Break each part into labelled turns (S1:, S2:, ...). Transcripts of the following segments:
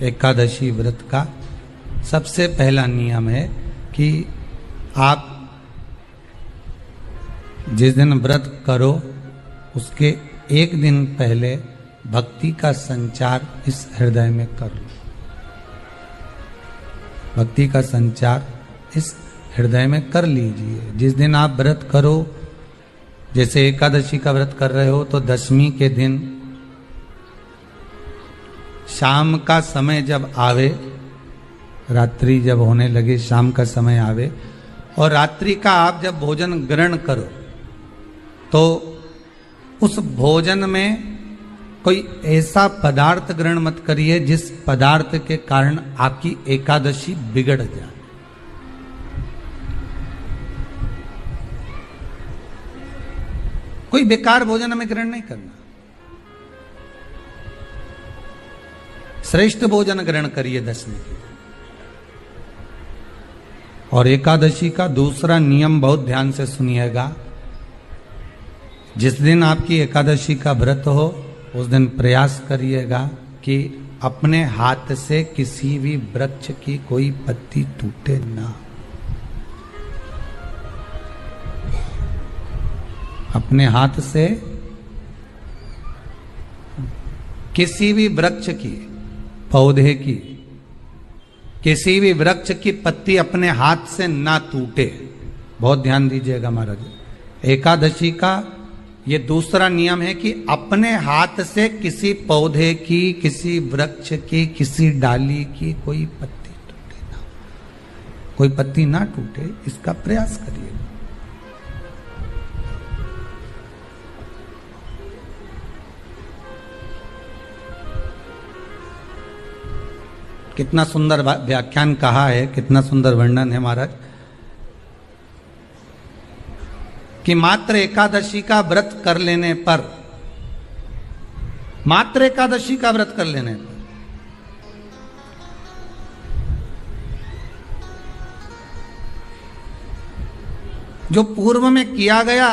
S1: एकादशी व्रत का सबसे पहला नियम है कि आप जिस दिन व्रत करो उसके एक दिन पहले भक्ति का संचार इस हृदय में कर लो। भक्ति का संचार इस हृदय में कर लीजिए। जिस दिन आप व्रत करो, जैसे एकादशी का व्रत कर रहे हो तो दशमी के दिन शाम का समय जब आवे, रात्रि जब होने लगे, शाम का समय आवे और रात्रि का आप जब भोजन ग्रहण करो तो उस भोजन में कोई ऐसा पदार्थ ग्रहण मत करिए जिस पदार्थ के कारण आपकी एकादशी बिगड़ जाए। कोई बेकार भोजन हमें ग्रहण नहीं करना, श्रेष्ठ भोजन ग्रहण करिए दशमी के। और एकादशी का दूसरा नियम बहुत ध्यान से सुनिएगा। जिस दिन आपकी एकादशी का व्रत हो उस दिन प्रयास करिएगा कि अपने हाथ से किसी भी वृक्ष की कोई पत्ती टूटे ना। अपने हाथ से किसी भी वृक्ष की, पौधे की, किसी भी वृक्ष की पत्ती अपने हाथ से ना टूटे। बहुत ध्यान दीजिएगा महाराज। एकादशी का ये दूसरा नियम है कि अपने हाथ से किसी पौधे की, किसी वृक्ष की, किसी डाली की कोई पत्ती टूटे ना, कोई पत्ती ना टूटे, इसका प्रयास करिए। कितना सुंदर व्याख्यान कहा है, कितना सुंदर वर्णन है महाराज कि मात्र एकादशी का व्रत कर लेने पर, मात्र एकादशी का व्रत कर लेने पर जो पूर्व में किया गया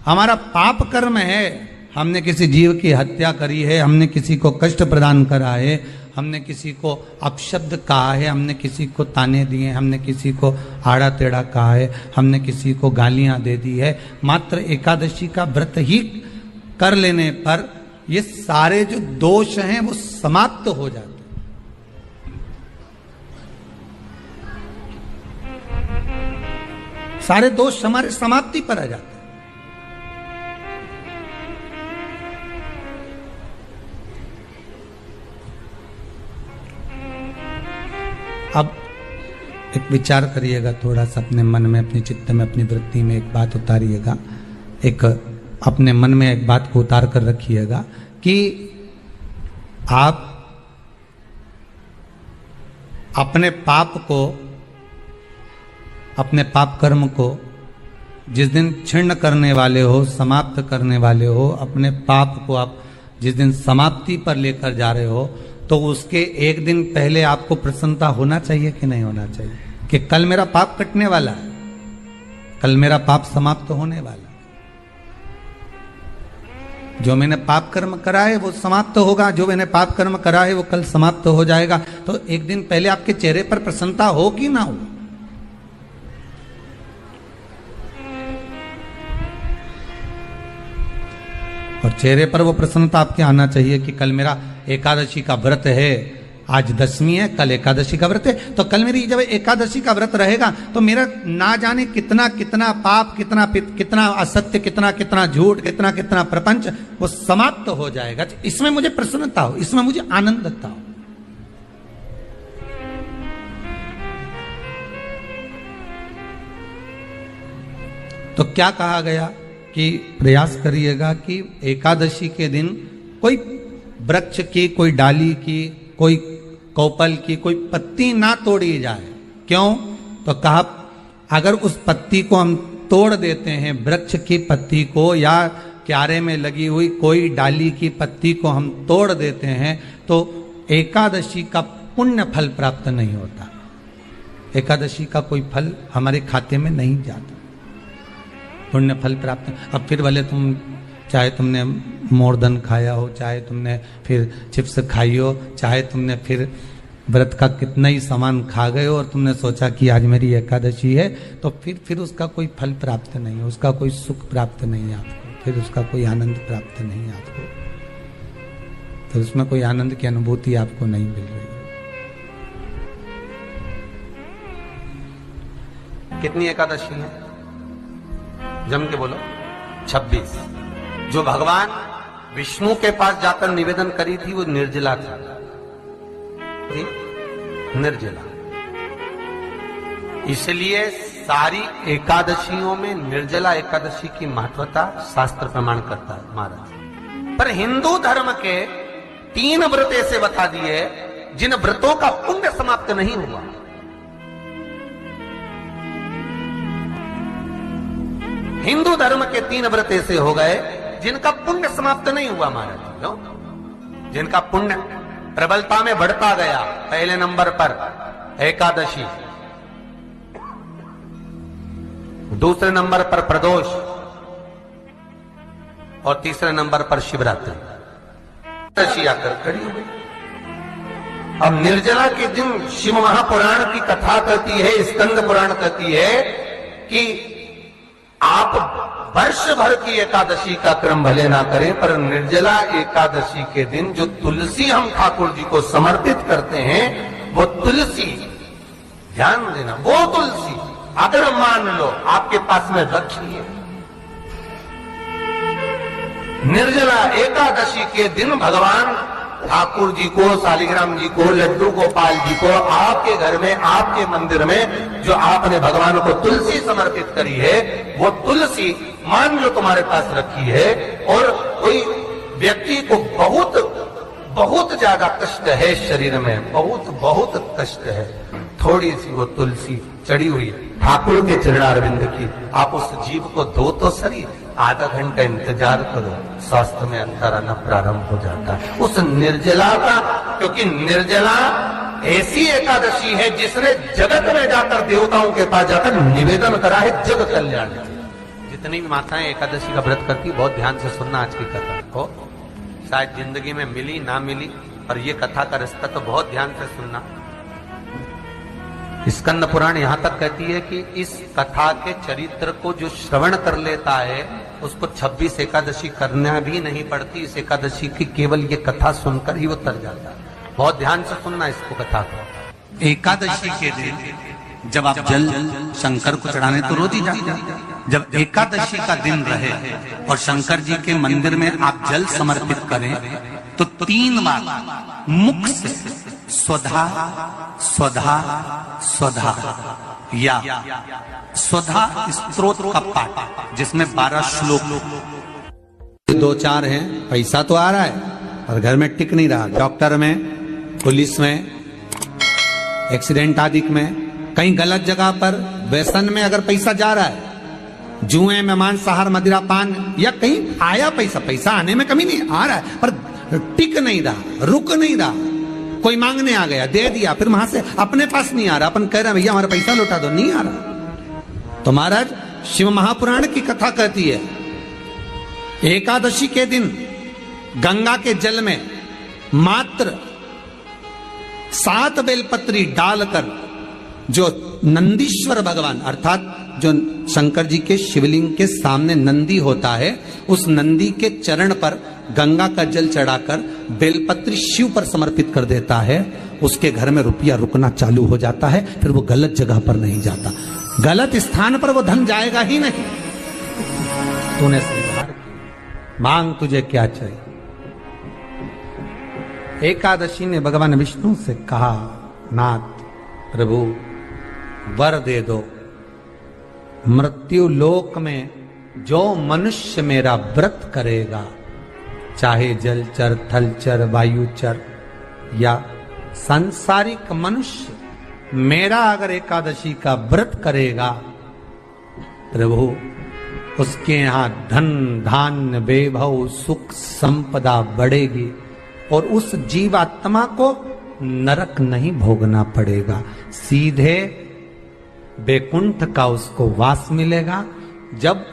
S1: हमारा पाप कर्म है, हमने किसी जीव की हत्या करी है, हमने किसी को कष्ट प्रदान करा है, हमने किसी को अपशब्द कहा है, हमने किसी को ताने दिए, हमने किसी को आड़ा टेढ़ा कहा है, हमने किसी को गालियां दे दी है, मात्र एकादशी का व्रत ही कर लेने पर ये सारे जो दोष हैं वो समाप्त हो जाते हैं। सारे दोष हमारे समाप्ति पर आ जाते हैं। अब एक विचार करिएगा थोड़ा सा अपने मन में, अपने चित्त में, अपनी वृत्ति में एक बात उतारिएगा। एक अपने मन में एक बात को उतार कर रखिएगा कि आप अपने पाप को, अपने पाप कर्म को जिस दिन क्षीण करने वाले हो, समाप्त करने वाले हो, अपने पाप को आप जिस दिन समाप्ति पर लेकर जा रहे हो तो उसके एक दिन पहले आपको प्रसन्नता होना चाहिए कि नहीं होना चाहिए कि कल मेरा पाप कटने वाला है, कल मेरा पाप समाप्त होने वाला है। जो मैंने पाप कर्म करा है वो समाप्त होगा, जो मैंने पाप कर्म करा है वो कल समाप्त हो जाएगा। तो एक दिन पहले आपके चेहरे पर प्रसन्नता हो कि ना हो। और चेहरे पर वो प्रसन्नता आपके आना चाहिए कि कल मेरा एकादशी का व्रत है, आज दशमी है, कल एकादशी का व्रत है, तो कल मेरी जब एकादशी का व्रत रहेगा तो मेरा ना जाने कितना कितना पाप, कितना असत्य, कितना झूठ, कितना प्रपंच वो समाप्त हो जाएगा। इसमें मुझे प्रसन्नता हो, इसमें मुझे आनंदता हो। तो क्या कहा गया कि प्रयास करिएगा कि एकादशी के दिन कोई वृक्ष की, कोई डाली की, कोई कोपल की कोई पत्ती ना तोड़ी जाए। क्यों? तो कहा अगर उस पत्ती को हम तोड़ देते हैं, वृक्ष की पत्ती को या क्यारे में लगी हुई कोई डाली की पत्ती को हम तोड़ देते हैं तो एकादशी का पुण्य फल प्राप्त नहीं होता, एकादशी का कोई फल हमारे खाते में नहीं जाता, पुण्य फल प्राप्त। अब फिर भले तुम चाहे तुमने मोरदन खाया हो, चाहे तुमने फिर चिप्स खाई हो, चाहे तुमने फिर व्रत का कितना ही सामान खा गए हो और तुमने सोचा कि आज मेरी एकादशी है, तो फिर उसका कोई फल प्राप्त नहीं है, उसका कोई सुख प्राप्त नहीं है आपको, फिर उसका कोई आनंद प्राप्त नहीं है आपको, फिर उसमें कोई आनंद की अनुभूति आपको नहीं मिल रही। कितनी एकादशी है? जम के बोलो। 26। जो भगवान विष्णु के पास जाकर निवेदन करी थी वो निर्जला थी, निर्जला। इसलिए सारी एकादशियों में निर्जला एकादशी की महत्वता शास्त्र प्रमाण करता है महाराज। पर हिंदू धर्म के 3 व्रत ऐसे बता दिए जिन व्रतों का पुण्य समाप्त नहीं हुआ। हिंदू धर्म के 3 व्रत ऐसे हो गए जिनका पुण्य समाप्त नहीं हुआ महाराज। क्यों? जिनका पुण्य प्रबलता में बढ़ता गया। पहले नंबर पर एकादशी, दूसरे नंबर पर प्रदोष और तीसरे नंबर पर शिवरात्रि। एकादशी आकर खड़ी हो गई। अब निर्जला के दिन शिव महापुराण की कथा कहती है, स्कंद पुराण कहती है कि आप वर्ष भर की एकादशी का क्रम भले ना करें, पर निर्जला एकादशी के दिन जो तुलसी हम ठाकुर जी को समर्पित करते हैं, वो तुलसी, ध्यान देना, वो तुलसी अगर मान लो आपके पास में रखी है, निर्जला एकादशी के दिन भगवान ठाकुर जी को, शालिग्राम जी को, लड्डू गोपाल जी को आपके घर में, आपके मंदिर में जो आपने भगवान को तुलसी समर्पित करी है, वो तुलसी मान लो तुम्हारे पास रखी है और कोई व्यक्ति को बहुत बहुत ज्यादा कष्ट है शरीर में, बहुत बहुत कष्ट है, थोड़ी सी वो तुलसी चढ़ी हुई ठाकुर के चरणारविंद की, आप उस जीव को दो तो सही, आधा घंटा इंतजार करो, स्वास्थ्य में अंतर आना प्रारंभ हो जाता है उस निर्जला का। क्योंकि निर्जला ऐसी एकादशी है जिसने जगत में जाकर, देवताओं के पास जाकर निवेदन करा है जग कल्याण। जितनी भी माताएं एकादशी का व्रत करती, बहुत ध्यान से सुनना आज की कथा को, शायद जिंदगी में मिली ना मिली, और ये कथा का रिश्ता तो बहुत ध्यान से सुनना। स्कंद पुराण यहां तक कहती है कि इस कथा के चरित्र को जो श्रवण कर लेता है उसको 26 एकादशी करना भी नहीं पड़ती। इस एकादशी की केवल ये कथा सुनकर ही वो तर जाता है। बहुत ध्यान से सुनना इसको, कथा को। एकादशी के दिन जब आप जल शंकर को चढ़ाने तो रोज ही जाते हैं, जब एकादशी का दिन रहे और शंकर जी के मंदिर में आप जल समर्पित करें तो 3 बार मुख से स्वधा स्वधा स्वधा या स्वधा स्तोत्र का पाठ, जिसमें 12 श्लोक, 2-4 हैं। पैसा तो आ रहा है और घर में टिक नहीं रहा, डॉक्टर में, पुलिस में, एक्सीडेंट आदि में, कहीं गलत जगह पर, व्यसन में अगर पैसा जा रहा है, जुए में, मांसाहार, मदिरा पान, या कहीं आया पैसा आने में कमी नहीं, आ रहा है पर टिक नहीं रहा, रुक नहीं रहा, कोई मांगने आ गया, दे दिया, फिर वहां से अपने पास नहीं आ रहा, अपन कह रहे हैं भैया हमारा पैसा लौटा दो, नहीं आ रहा। तो महाराज शिव महापुराण की कथा कहती है एकादशी के दिन गंगा के जल में मात्र 7 बेलपत्री डालकर जो नंदीश्वर भगवान, अर्थात जो शंकर जी के शिवलिंग के सामने नंदी होता है, उस नंदी के चरण पर गंगा का जल चढ़ाकर बेलपत्री शिव पर समर्पित कर देता है, उसके घर में रुपया रुकना चालू हो जाता है, फिर वो गलत जगह पर नहीं जाता, गलत स्थान पर वो धन जाएगा ही नहीं। तूने स्वीकार, मांग तुझे क्या चाहिए। एकादशी ने भगवान विष्णु से कहा, नाथ प्रभु वर दे दो, मृत्यु लोक में जो मनुष्य मेरा व्रत करेगा, चाहे जलचर, थलचर, वायुचर या सांसारिक मनुष्य, मेरा अगर एकादशी का व्रत करेगा, प्रभु उसके यहां धन धान्य वैभव सुख संपदा बढ़ेगी और उस जीवात्मा को नरक नहीं भोगना पड़ेगा, सीधे वैकुंठ का उसको वास मिलेगा। जब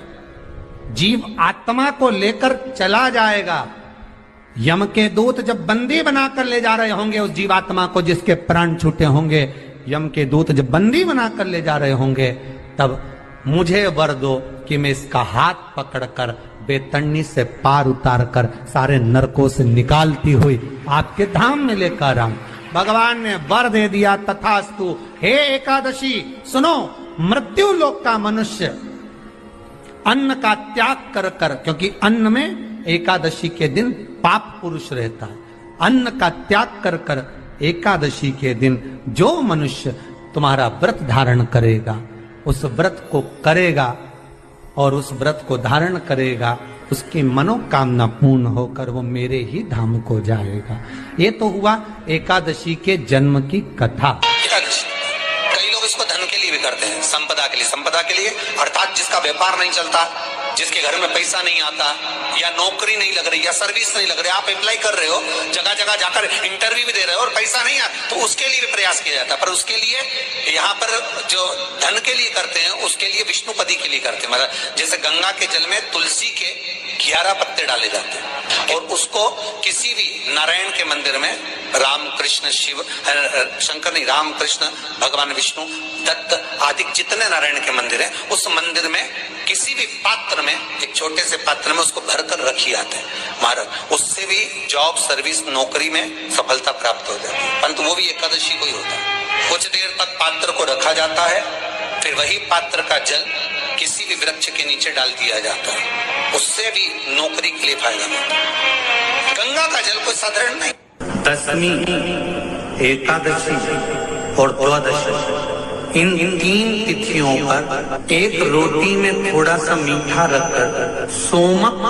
S1: जीव आत्मा को लेकर चला जाएगा। यम के दूत जब बंदी बनाकर ले जा रहे होंगे उस जीवात्मा को जिसके प्राण छूटे होंगे, यम के दूत जब बंदी बनाकर ले जा रहे होंगे, तब मुझे वर दो कि मैं इसका हाथ पकड़कर बेतन्नी से पार उतार कर सारे नरकों से निकालती हुई आपके धाम में लेकर आऊं। भगवान ने वर दे दिया, तथास्तु। हे एकादशी सुनो, मृत्यु लोक का मनुष्य अन्न का त्याग कर कर, क्योंकि अन्न में एकादशी के दिन पाप पुरुष रहता है, अन्न का त्याग कर कर एकादशी के दिन जो मनुष्य तुम्हारा व्रत धारण करेगा, उस व्रत को करेगा और उस व्रत को धारण करेगा, उसकी मनोकामना पूर्ण होकर वो मेरे ही धाम को जाएगा। ये तो हुआ एकादशी के जन्म की कथा।
S2: कई लोग इसको धन के लिए भी करते हैं, संपदा के लिए। संपदा के लिए अर्थात जिसका व्यापार नहीं चलता, जिसके घर में पैसा नहीं आता, या नौकरी नहीं लग रही, या सर्विस नहीं लग रही, आप अप्लाई कर रहे हो, जगह जगह जाकर इंटरव्यू भी दे रहे हो और पैसा नहीं आता, तो उसके लिए भी प्रयास किया जाता है। पर उसके लिए यहाँ पर जो धन के लिए करते हैं, उसके लिए विष्णुपदी के लिए करते हैं। मतलब जैसे गंगा के जल में तुलसी के 11 पत्ते डाले जाते हैं और उसको किसी भी नारायण के मंदिर में राम कृष्ण शिव शंकर नहीं, राम कृष्ण भगवान विष्णु दत्त आदि जितने नारायण के मंदिर हैं, उस मंदिर में किसी भी पात्र में, एक छोटे से पात्र में उसको भरकर रखी जाते हैं महाराज। उससे भी जॉब सर्विस नौकरी में सफलता प्राप्त हो जाती है, परंतु वो भी एकादशी को ही होता है। कुछ देर तक पात्र को रखा जाता है, फिर वही पात्र का जल किसी भी वृक्ष के नीचे डाल दिया जाता है, उससे भी नौकरी के लिए फायदा मिलता है। गंगा का जल कोई साधारण नहीं।
S1: दशमी, एकादशी और द्वादशी, इन 3 तिथियों पर एक रोटी में थोड़ा सा मीठा रखकर सोमक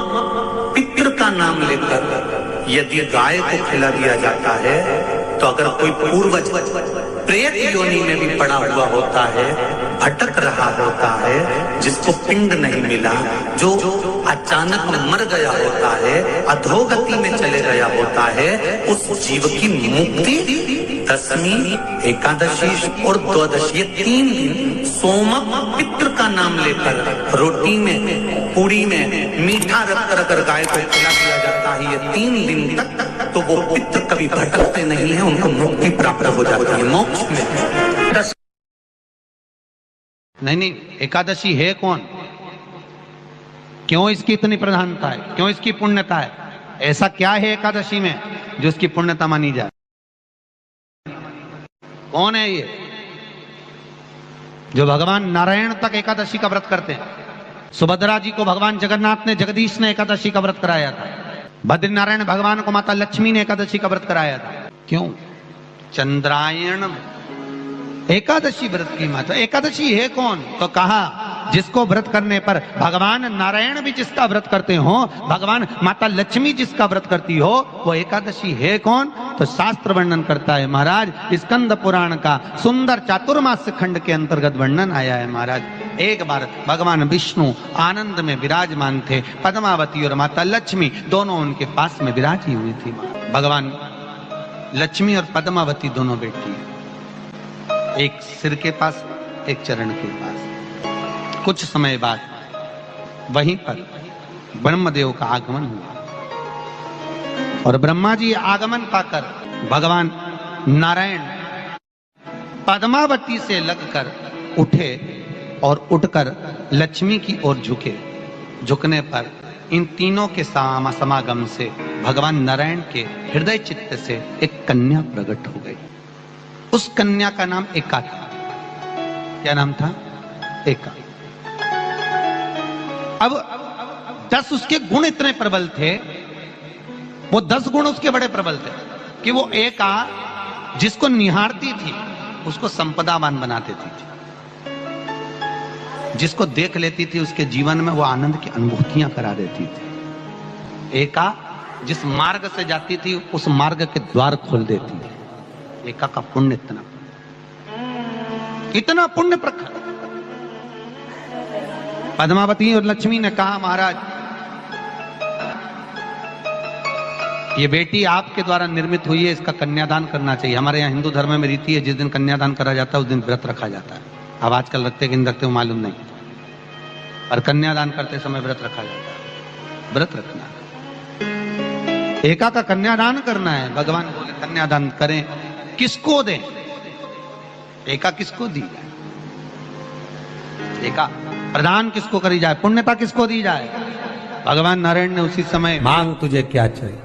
S1: पितृ का नाम लेकर यदि गाय को खिला दिया जाता है, तो अगर कोई पूर्वज प्रेत योनि में भी पड़ा हुआ होता है, भटक रहा होता है, जिसको पिंड नहीं मिला, जो अचानक मर गया होता है, अधोगति में चले गया होता है, उस जीव की मुक्ति दशमी, एकादशी और द्वादशी, ये 3 दिन सोमक पितृ का नाम लेकर रोटी में, पूरी में मीठा रखकर अगर गाय को खिला दिया जाता है, ये 3 दिन तक, तो वो पितृ कभी भटकते नहीं है, उनको मुक्ति प्राप्त हो जाती है मोक्ष में। नहीं, एकादशी है कौन, क्यों इसकी इतनी प्रधानता है, क्यों इसकी पुण्यता है, ऐसा क्या है एकादशी में जो इसकी पुण्यता मानी जाए? कौन है ये जो भगवान नारायण तक एकादशी का व्रत करते हैं? सुभद्रा जी को भगवान जगन्नाथ ने, जगदीश ने एकादशी का व्रत कराया था। बद्रीनारायण भगवान को माता लक्ष्मी ने एकादशी का व्रत कराया था। क्यों? चंद्रायण एकादशी व्रत की माता। एकादशी है कौन? तो कहा जिसको व्रत करने पर भगवान नारायण भी जिसका व्रत करते हो, भगवान माता लक्ष्मी जिसका व्रत करती हो, वो एकादशी है कौन? तो शास्त्र वर्णन करता है महाराज, स्कंद पुराण का सुंदर चातुर्मास खंड के अंतर्गत वर्णन आया है महाराज। एक बार भगवान विष्णु आनंद में विराजमान थे, पद्मावती और माता लक्ष्मी दोनों उनके पास में विराजी हुई थी। भगवान लक्ष्मी और पद्मावती दोनों बेटी, एक सिर के पास, एक चरण के पास। कुछ समय बाद वहीं पर ब्रह्मदेव का आगमन हुआ और ब्रह्मा जी आगमन पाकर भगवान नारायण पद्मावती से लगकर उठे और उठकर लक्ष्मी की ओर झुके। झुकने पर इन तीनों के समागम से भगवान नारायण के हृदय चित्त से एक कन्या प्रकट हो गई। उस कन्या का नाम एका था। क्या नाम था? एका। अब 10 उसके गुण इतने प्रबल थे, वो 10 गुण उसके बड़े प्रबल थे कि वो एका जिसको निहारती थी उसको संपदावान बना देती थी, जिसको देख लेती थी उसके जीवन में वो आनंद की अनुभूतियां करा देती थी। एका जिस मार्ग से जाती थी उस मार्ग के द्वार खोल देती थी। एका का पुण्य इतना पुण्य प्रखर। पद्मावती और लक्ष्मी ने कहा महाराज ये बेटी आपके द्वारा निर्मित हुई है, इसका कन्यादान करना चाहिए। हमारे यहाँ हिंदू धर्म में रीति है, जिस दिन कन्यादान करा जाता है उस दिन व्रत रखा जाता है। अब आजकल रखते कि नहीं रखते वो मालूम नहीं। और कन्यादान करते समय व्रत रखा जाता है, व्रत रखना है। एका का कन्यादान करना है, भगवान बोले कन्यादान करें, किसको दें? एका किसको दी जाए? एका प्रदान किसको करी जाए? पुण्यता किसको दी जाए? भगवान नारायण ने उसी समय मांग तुझे क्या चाहिए।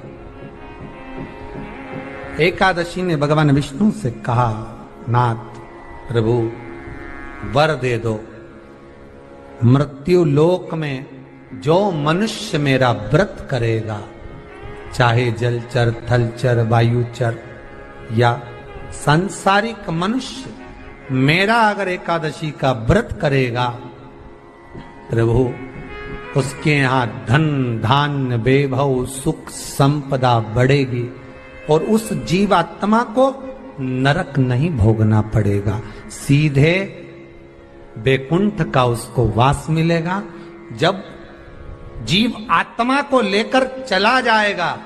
S1: एकादशी ने भगवान विष्णु से कहा, नाथ प्रभु वर दे दो, मृत्यु लोक में जो मनुष्य मेरा व्रत करेगा, चाहे जलचर, थलचर, वायुचर या सांसारिक मनुष्य, मेरा अगर एकादशी का व्रत करेगा, प्रभु उसके यहां धन धान्य वैभव सुख संपदा बढ़ेगी और उस जीवात्मा को नरक नहीं भोगना पड़ेगा, सीधे वैकुंठ का उसको वास मिलेगा। जब जीव आत्मा को लेकर चला जाएगा,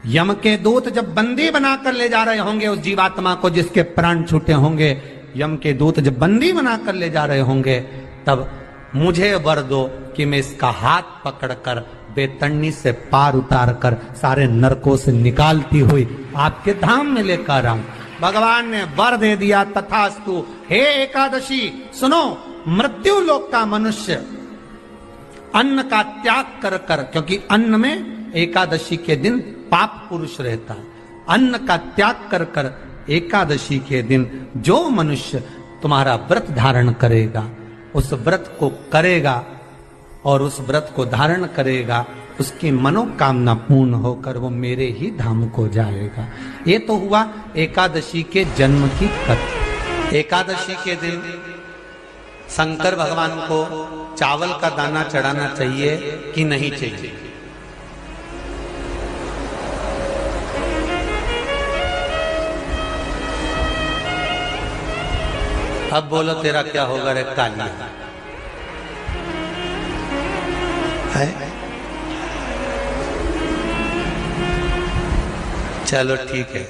S1: यम के दूत जब बंदी बनाकर ले जा रहे होंगे उस जीवात्मा को, जिसके प्राण छूटे होंगे, यम के दूत जब बंदी बनाकर ले जा रहे होंगे, तब मुझे वर दो कि मैं इसका हाथ पकड़कर बेतन्नी से पार उतार कर सारे नरकों से निकालती हुई आपके धाम में लेकर आऊं। भगवान ने वर दे दिया, तथास्तु। हे एकादशी सुनो, मृत्यु लोक का मनुष्य अन्न का त्याग कर कर, क्योंकि अन्न में एकादशी के दिन पाप पुरुष रहता है, अन्न का त्याग कर कर एकादशी के दिन जो मनुष्य तुम्हारा व्रत धारण करेगा, उस व्रत को करेगा और उस व्रत को धारण करेगा, उसकी मनोकामना पूर्ण होकर वो मेरे ही धाम को जाएगा। ये तो हुआ एकादशी के जन्म की कथा। एकादशी के दिन शंकर भगवान को चावल का दाना चढ़ाना चाहिए कि नहीं चाहिए? अब बोलो तेरा क्या होगा रे कालिया? है? चलो ठीक है।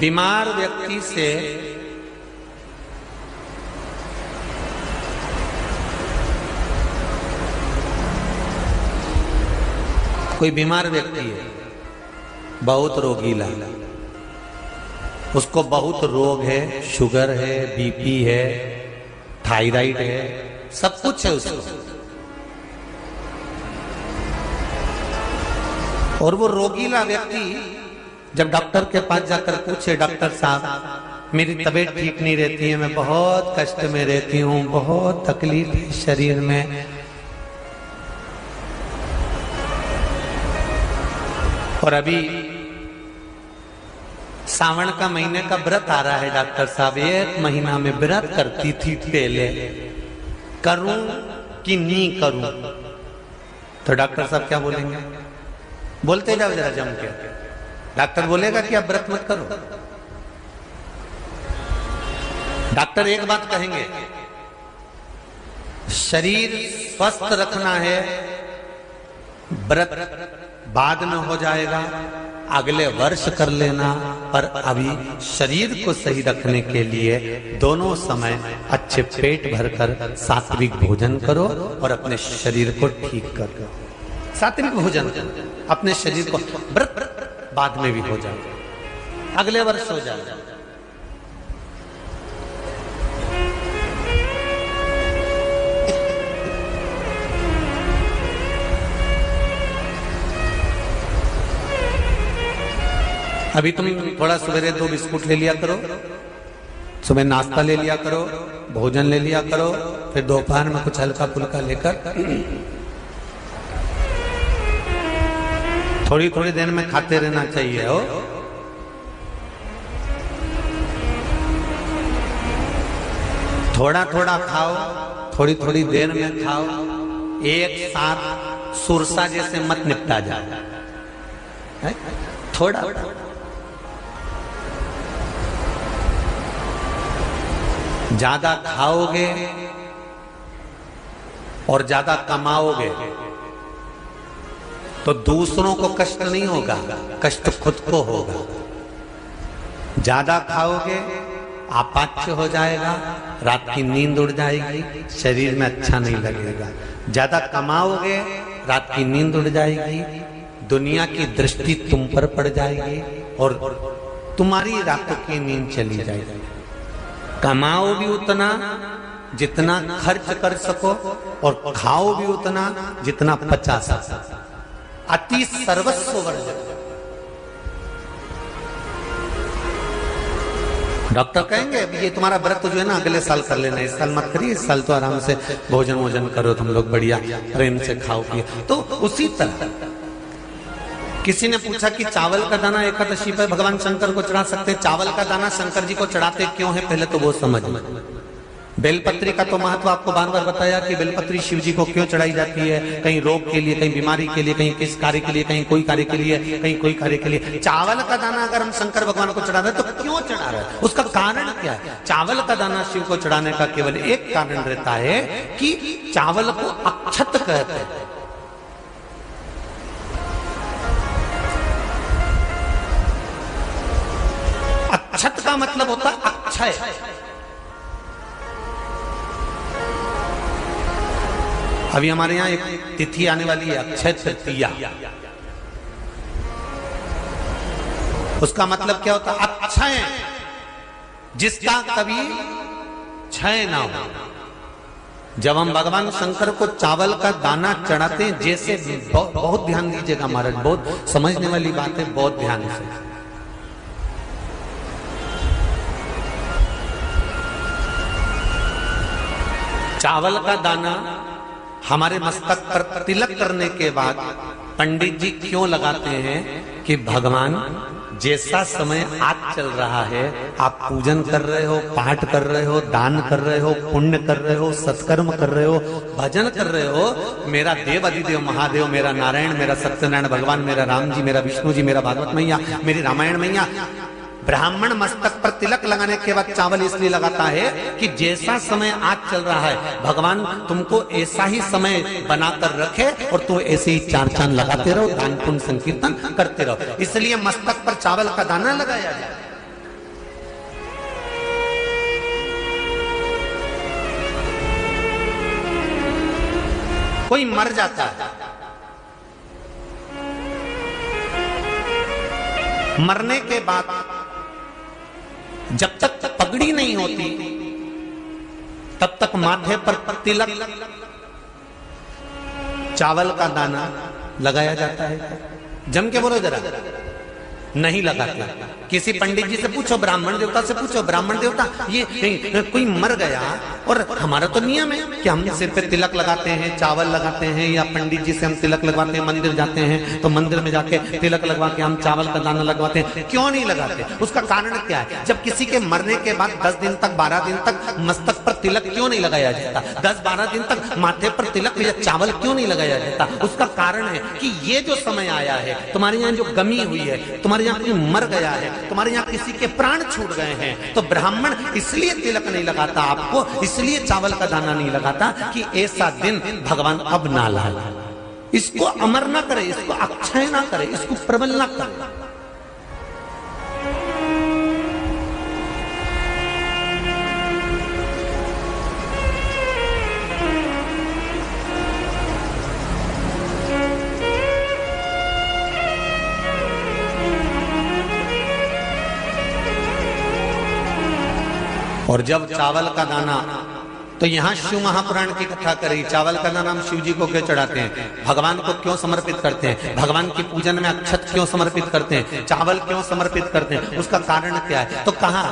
S1: बीमार व्यक्ति से कोई बीमार व्यक्ति है, बहुत रोगीला, उसको बहुत रोग है, शुगर है, बीपी है, थायराइड है, सब कुछ है उसको, और वो रोगीला व्यक्ति जब डॉक्टर के पास जाकर पूछे, डॉक्टर साहब मेरी तबीयत ठीक नहीं रहती है, मैं बहुत कष्ट में रहती हूँ, बहुत तकलीफ है शरीर में, और अभी सावन का महीने का व्रत आ रहा है डॉक्टर साहब, 1 महीना में व्रत करती थी पहले, करूं कि नहीं करूं? तो डॉक्टर साहब क्या बोलेंगे? बोलते जाओ जरा जम के। डॉक्टर बोलेगा कि आप व्रत मत करो। डॉक्टर एक बात कहेंगे, शरीर स्वस्थ रखना है, व्रत बाद में हो जाएगा, अगले वर्ष कर लेना, पर अभी शरीर को सही रखने के लिए दोनों समय अच्छे पेट भरकर सात्विक भोजन करो और अपने शरीर को ठीक करो। सात्विक भोजन अपने शरीर को, व्रत बाद में भी हो जाएगा, अगले वर्ष हो जाएगा। अभी तुम थोड़ा सवेरे 2 बिस्कुट ले लिया करो, सुबह नाश्ता ले लिया करो, भोजन ले लिया करो, फिर दोपहर में कुछ हल्का फुल्का लेकर थोड़ी थोड़ी देर में खाते रहना चाहिए। हो थोड़ा थोड़ा खाओ, थोड़ी थोड़ी देर में खाओ, एक साथ सुरसा जैसे मत निपटा जाए, थोड़ा ज्यादा खाओगे और ज्यादा कमाओगे तो दूसरों को कष्ट नहीं होगा, कष्ट खुद को होगा। ज्यादा खाओगे आपाच्य हो जाएगा, रात की नींद उड़ जाएगी, शरीर में अच्छा नहीं लगेगा। ज्यादा कमाओगे, रात की नींद उड़ जाएगी, दुनिया की दृष्टि तुम पर पड़ जाएगी और तुम्हारी रातों की नींद चली जाएगी। कमाओ भी उतना जितना खर्च कर सको और खाओ भी उतना जितना पचा सको। अति सर्वस्व वर्जक। डॉक्टर कहेंगे ये तुम्हारा व्रत जो है ना अगले साल कर लेना, इस साल मत करिए, इस साल तो आराम से भोजन वोजन करो तुम लोग, बढ़िया प्रेम से खाओ पिए। तो उसी तरह किसी ने पूछा कि चावल का दाना एकादशी पर भगवान शंकर को चढ़ा सकते, चावल का दाना शंकर जी को चढ़ाते क्यों है, पहले तो वो समझ। बेलपत्री का तो महत्व आपको बार बार बताया कि बेलपत्री शिव जी को क्यों चढ़ाई जाती है, कहीं रोग के लिए, कहीं बीमारी के लिए, कहीं किस कार्य के लिए, कहीं कोई कार्य के लिए, कहीं कोई कार्य के लिए। चावल का दाना अगर हम शंकर भगवान को चढ़ा रहे हैं तो क्यों चढ़ा रहे हैं, उसका कारण क्या है? चावल का दाना शिव को चढ़ाने का केवल एक कारण रहता है कि चावल को अक्षत कहते हैं। अक्षत का मतलब होता है अक्षय। अभी हमारे यहां एक तिथि आने वाली है, अक्षय तृतीया। उसका मतलब क्या होता है? अक्षय, जिसका कभी क्षय ना हो। जब हम भगवान शंकर को चावल का दाना चढ़ाते हैं, जैसे बहुत ध्यान दीजिएगा महाराज, बहुत समझने वाली बात है, बहुत ध्यान से। चावल का दाना हमारे मस्तक पर तिलक करने के बाद पंडित जी क्यों लगाते हैं कि भगवान जैसा समय आज चल रहा है, आप पूजन कर रहे हो, पाठ कर रहे हो, दान कर रहे हो, पुण्य कर रहे हो, सत्कर्म कर रहे हो, भजन कर रहे हो, मेरा देव अधिदेव महादेव, मेरा नारायण, मेरा सत्यनारायण भगवान, मेरा राम जी, मेरा विष्णु जी, मेरा भागवत मैया, मेरी रामायण मैया, ब्राह्मण मस्तक पर तिलक लगाने के बाद चावल इसलिए लगाता है कि जैसा समय आज चल रहा है, भगवान तुमको ऐसा ही समय बनाकर रखे और तुम ऐसे ही चार चांद लगाते रहो, दान पुण्य संकीर्तन करते रहो। इसलिए मस्तक पर चावल का दाना लगाया जाए। कोई मर जाता है, मरने के बाद जब तक पगड़ी नहीं होती तब तक माथे पर तिलक, चावल का दाना लगाया जाता है। जम के बोलो जरा, नहीं लगाते। किसी पंडित जी से पूछो, ब्राह्मण देवता से पूछो, ब्राह्मण देवता ये कोई मर गया, और हमारा तो नियम है कि हम सिर पे तिलक लगाते हैं, चावल लगाते हैं, या पंडित जी से हम तिलक लगवाते हैं, मंदिर जाते हैं तो मंदिर में जाके तिलक लगवा के हम चावल का दाना लगवाते हैं। क्यों नहीं लगाते? उसका कारण क्या है? जब किसी के मरने के बाद 10 दिन तक, 12 दिन तक मस्तक पर तिलक क्यों नहीं लगाया जाता? 10-12 दिन तक माथे पर तिलक या चावल क्यों नहीं लगाया जाता? उसका कारण है कि ये जो समय आया है, तुम्हारे यहाँ जो गमी हुई है, तुम्हारे यहाँ कोई मर गया है, तुम्हारे यहाँ किसी के प्राण छूट गए हैं, तो ब्राह्मण इसलिए तिलक नहीं लगाता आपको, इसलिए चावल का दाना नहीं लगाता कि ऐसा दिन भगवान अब ना लाए, इसको अमर ना करे, इसको अक्षय ना करे, इसको प्रबल ना करे। और जब चावल का दाना, तो यहां शिव महापुराण की कथा करी, चावल का दाना हम शिव जी को क्यों चढ़ाते हैं, भगवान को क्यों समर्पित करते हैं, भगवान की पूजन में अक्षत क्यों समर्पित करते हैं, चावल क्यों समर्पित करते हैं, उसका कारण क्या है? तो कहा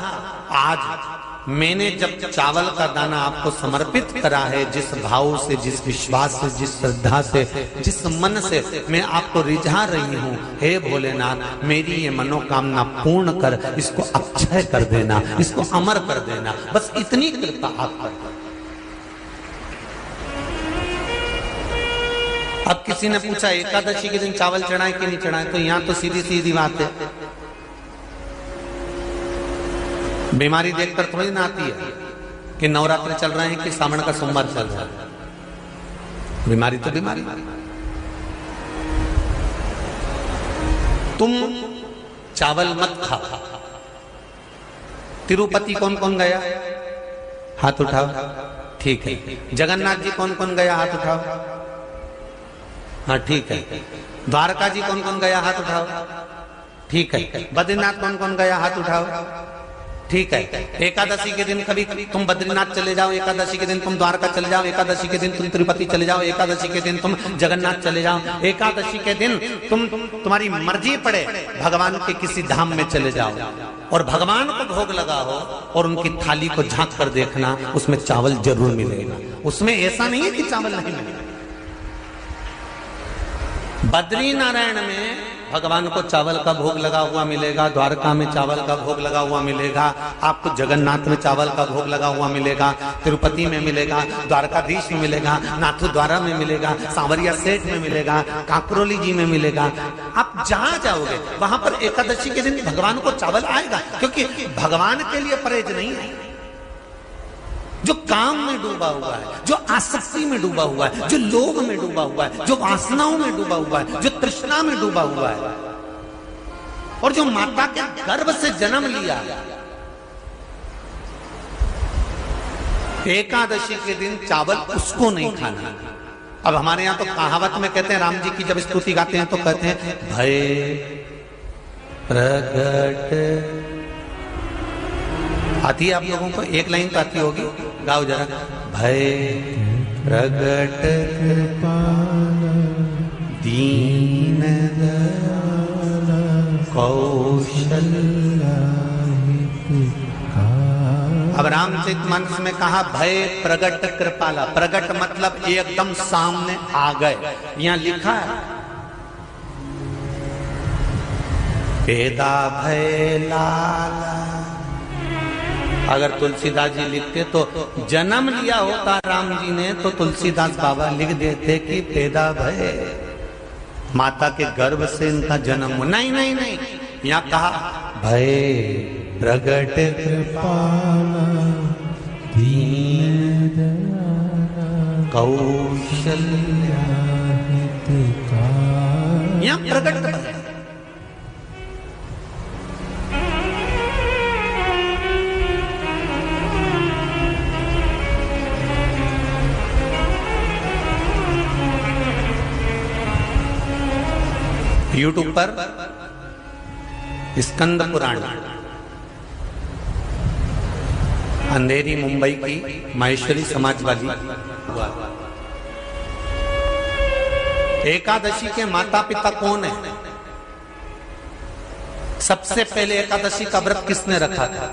S1: आज मैंने जब चावल का दाना आपको समर्पित करा है, जिस भाव से, जिस विश्वास से, जिस श्रद्धा से, जिस मन से मैं आपको रिझा रही हूं, हे भोलेनाथ मेरी ये मनोकामना पूर्ण कर, इसको अक्षय कर देना, इसको अमर कर देना, बस इतनी कृपा आप कर। अब किसी ने पूछा एकादशी के दिन चावल चढ़ाए कि नहीं चढ़ाए, तो यहां तो सीधी सीधी बात है, बीमारी देखकर थोड़ी ना आती है कि नवरात्र चल रहे हैं कि सावन का सोमवार चल रहा है। बीमारी तो बीमारी। तुम चावल मत खाओ, तिरुपति कौन कौन गया? हाथ उठाओ। ठीक है। जगन्नाथ जी कौन कौन गया? हाथ उठाओ। हाँ ठीक है। द्वारका जी कौन कौन गया? हाथ उठाओ। ठीक है। बद्रीनाथ कौन कौन गया? हाथ उठाओ। ठीक है। एकादशी के दिन कभी तुम बद्रीनाथ चले जाओ, एकादशी के दिन तुम द्वारका चले जाओ, एकादशी के दिन तुम तिरुपति चले जाओ, एकादशी के दिन तुम जगन्नाथ चले जाओ, एकादशी के दिन तुम्हारी मर्जी पड़े भगवान के किसी धाम में चले जाओ और भगवान को भोग लगाओ और उनकी थाली को झांक कर देखना, उसमें चावल जरूर मिलेगा। उसमें ऐसा नहीं है कि चावल नहीं मिलेगा। बद्री नारायण में भगवान को चावल का भोग लगा हुआ मिलेगा, द्वारका में चावल का भोग लगा हुआ मिलेगा, आपको जगन्नाथ में चावल का भोग लगा हुआ मिलेगा, तिरुपति में मिलेगा, द्वारकाधीश में मिलेगा, नाथद्वारा में मिलेगा, सांवरिया सेठ में मिलेगा, काकरोली जी में मिलेगा। आप जहां जाओगे वहां पर एकादशी के दिन भगवान को चावल आएगा, क्योंकि भगवान के लिए परहेज नहीं है। जो काम में डूबा हुआ है, जो आसक्ति में डूबा हुआ है, जो लोभ में डूबा हुआ है, जो वासनाओं में डूबा हुआ है, जो तृष्णा में डूबा हुआ है और जो माता के गर्भ से जन्म लिया, एकादशी के दिन चावल उसको नहीं खाना। अब हमारे यहां तो कहावत में कहते हैं, राम जी की जब स्तुति गाते हैं तो कहते हैं, भय प्रगट। आती है आप लोगों को? एक लाइन तो आती होगी, गाओ जरा। भय प्रगट दीन कौशल्या। अब रामचरितमानस में कहा भय प्रगट कृपाला। प्रगट मतलब एकदम सामने आ गए। यहां लिखा है पेदा भय लाला। अगर तुलसीदास जी लिखते तो जन्म लिया होता राम जी ने तो तुलसीदास बाबा लिख देते कि पैदा भय, माता के गर्भ से इनका जन्म हो। नहीं नहीं नहीं, यहाँ कहा भय प्रगट कृपाला दीन कौशल्या। यहाँ प्रगट भय। यूट्यूब पर स्कंद पुराण, अंधेरी मुंबई की माहेश्वरी समाजवादी हुआ। एकादशी के माता पिता कौन है? सबसे पहले एकादशी का व्रत किसने रखा था?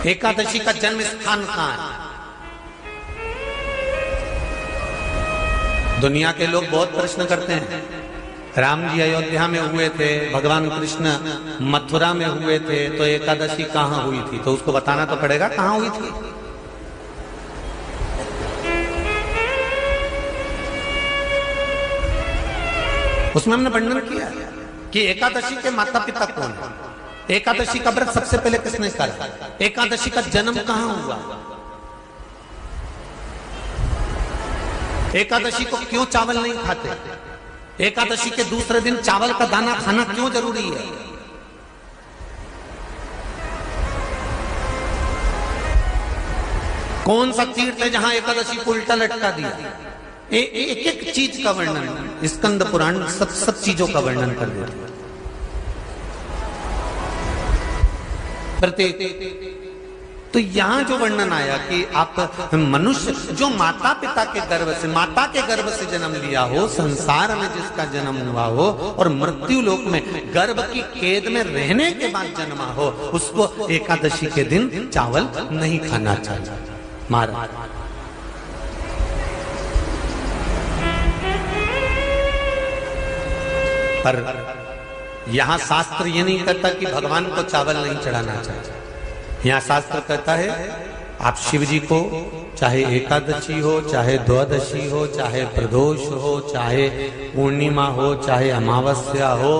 S1: एकादशी का जन्म स्थान कहां है? दुनिया के लोग बहुत प्रश्न करते हैं, राम जी अयोध्या में हुए थे, भगवान कृष्ण मथुरा में हुए थे, तो एकादशी कहां हुई थी? तो उसको बताना तो पड़ेगा कहां हुई थी। उसमें हमने वर्णन किया कि एकादशी के माता पिता कौन है, एकादशी का व्रत सबसे पहले किसने करा, एकादशी का जन्म कहां हुआ, एकादशी को क्यों चावल नहीं खाते, एकादशी के दूसरे दिन चावल का दाना खाना क्यों जरूरी है। कौन सा तीर्थ है जहां एकादशी को उल्टा लटका दिया। एक एक चीज का वर्णन स्कंद पुराण सब चीजों का वर्णन कर देता है। प्रत्येक तो यहां जो वर्णन आया कि आप मनुष्य जो माता पिता के गर्भ से, माता के गर्भ से जन्म लिया हो, संसार में जिसका जन्म हुआ हो और मृत्यु लोक में गर्भ की कैद में रहने के बाद जन्मा हो, उसको एकादशी के दिन चावल नहीं खाना चाहिए। महाराज पर यहां शास्त्र ये नहीं कहता कि भगवान को चावल नहीं चढ़ाना चाहिए। यहाँ शास्त्र कहता है आप शिव जी को चाहे एकादशी हो, चाहे द्वादशी हो, चाहे प्रदोष हो, चाहे पूर्णिमा हो, चाहे अमावस्या हो,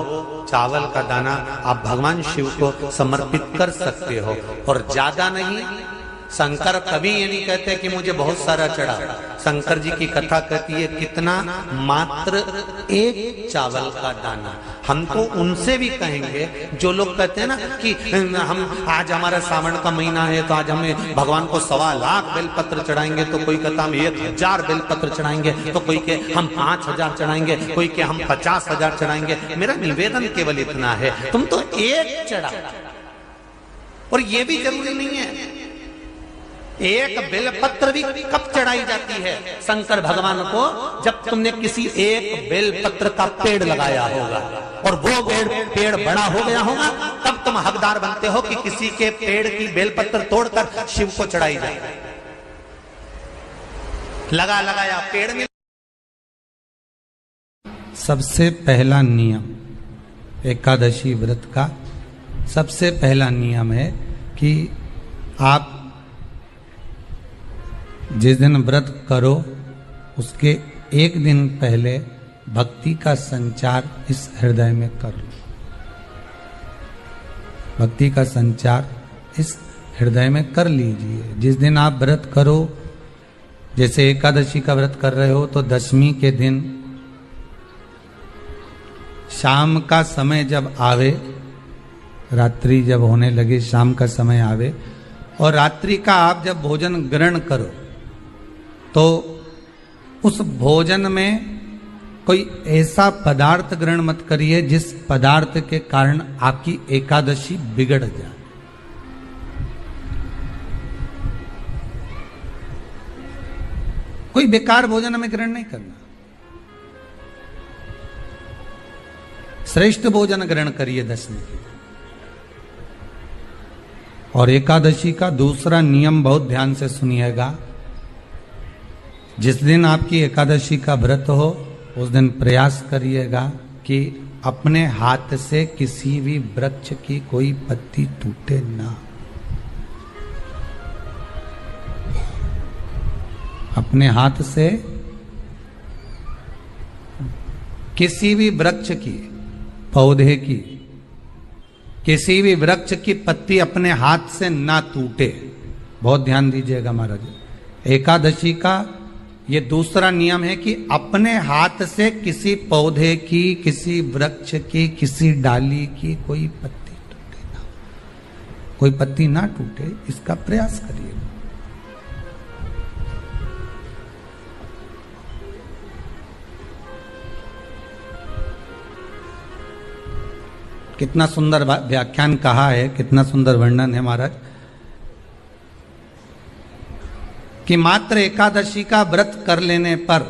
S1: चावल का दाना आप भगवान शिव को समर्पित कर सकते हो। और ज्यादा नहीं शंकर कभी ये नहीं कहते कि मुझे बहुत सारा चढ़ा। शंकर जी की कथा कहती है कितना, मात्र एक चावल का दाना। हम तो उनसे भी कहेंगे जो लोग कहते हैं ना कि हम आज हमारा सावन का महीना है तो आज हमें भगवान को 1.25 लाख बेलपत्र चढ़ाएंगे, तो कोई कहता हम 1000 बेलपत्र चढ़ाएंगे, तो कोई के हम 5000 चढ़ाएंगे, कोई के हम 50,000 चढ़ाएंगे। मेरा निवेदन केवल इतना है, तुम तो एक चढ़ा। और ये भी जरूरी नहीं है एक बेलपत्र भी कब चढ़ाई जाती है शंकर भगवान को, जब तुमने किसी एक बेलपत्र का पेड़ लगाया होगा और वो पेड़ बड़ा हो गया होगा, तब तुम हकदार बनते हो कि किसी के पेड़ की बेलपत्र तोड़कर शिव को चढ़ाई जाए। लगाया पेड़ में। सबसे पहला नियम एकादशी व्रत का सबसे पहला नियम है कि आप जिस दिन व्रत करो उसके एक दिन पहले भक्ति का संचार इस हृदय में कर लो। भक्ति का संचार इस हृदय में कर लीजिए। जिस दिन आप व्रत करो, जैसे एकादशी का व्रत कर रहे हो तो दशमी के दिन शाम का समय जब आवे, रात्रि जब होने लगे, शाम का समय आवे और रात्रि का आप जब भोजन ग्रहण करो तो उस भोजन में कोई ऐसा पदार्थ ग्रहण मत करिए जिस पदार्थ के कारण आपकी एकादशी बिगड़ जाए। कोई बेकार भोजन हमें ग्रहण नहीं करना, श्रेष्ठ भोजन ग्रहण करिए दशमी के। और एकादशी का दूसरा नियम बहुत ध्यान से सुनिएगा। जिस दिन आपकी एकादशी का व्रत हो उस दिन प्रयास करिएगा कि अपने हाथ से किसी भी वृक्ष की कोई पत्ती टूटे ना। अपने हाथ से किसी भी वृक्ष की, पौधे की, किसी भी वृक्ष की पत्ती अपने हाथ से ना टूटे। बहुत ध्यान दीजिएगा महाराज। एकादशी का ये दूसरा नियम है कि अपने हाथ से किसी पौधे की, किसी वृक्ष की, किसी डाली की कोई पत्ती टूटे ना, कोई पत्ती ना टूटे, इसका प्रयास करिए। कितना सुंदर व्याख्यान कहा है, कितना सुंदर वर्णन है महाराज कि मात्र एकादशी का व्रत कर लेने पर,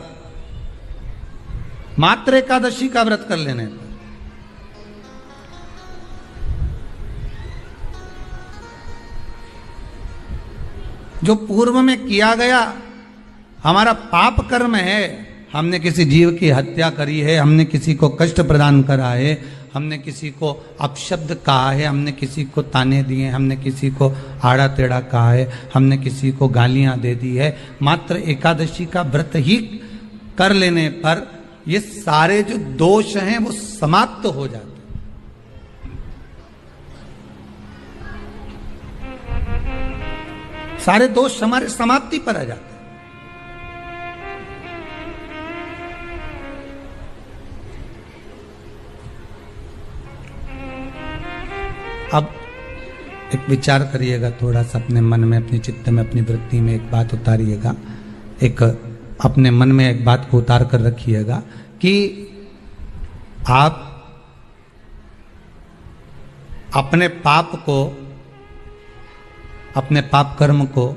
S1: मात्र एकादशी का व्रत कर लेने पर जो पूर्व में किया गया हमारा पाप कर्म है, हमने किसी जीव की हत्या करी है, हमने किसी को कष्ट प्रदान करा है, हमने किसी को अपशब्द कहा है, हमने किसी को ताने दिए, हमने किसी को आड़ा टेढ़ा कहा है, हमने किसी को गालियां दे दी है, मात्र एकादशी का व्रत ही कर लेने पर ये सारे जो दोष हैं वो समाप्त हो जाते। सारे दोष हमारे समाप्ति पर आ जाते। अब एक विचार करिएगा थोड़ा सा अपने मन में, अपने चित्त में, अपनी वृत्ति में एक बात उतारिएगा। एक अपने मन में एक बात को उतार कर रखिएगा कि आप अपने पाप को, अपने पाप कर्म को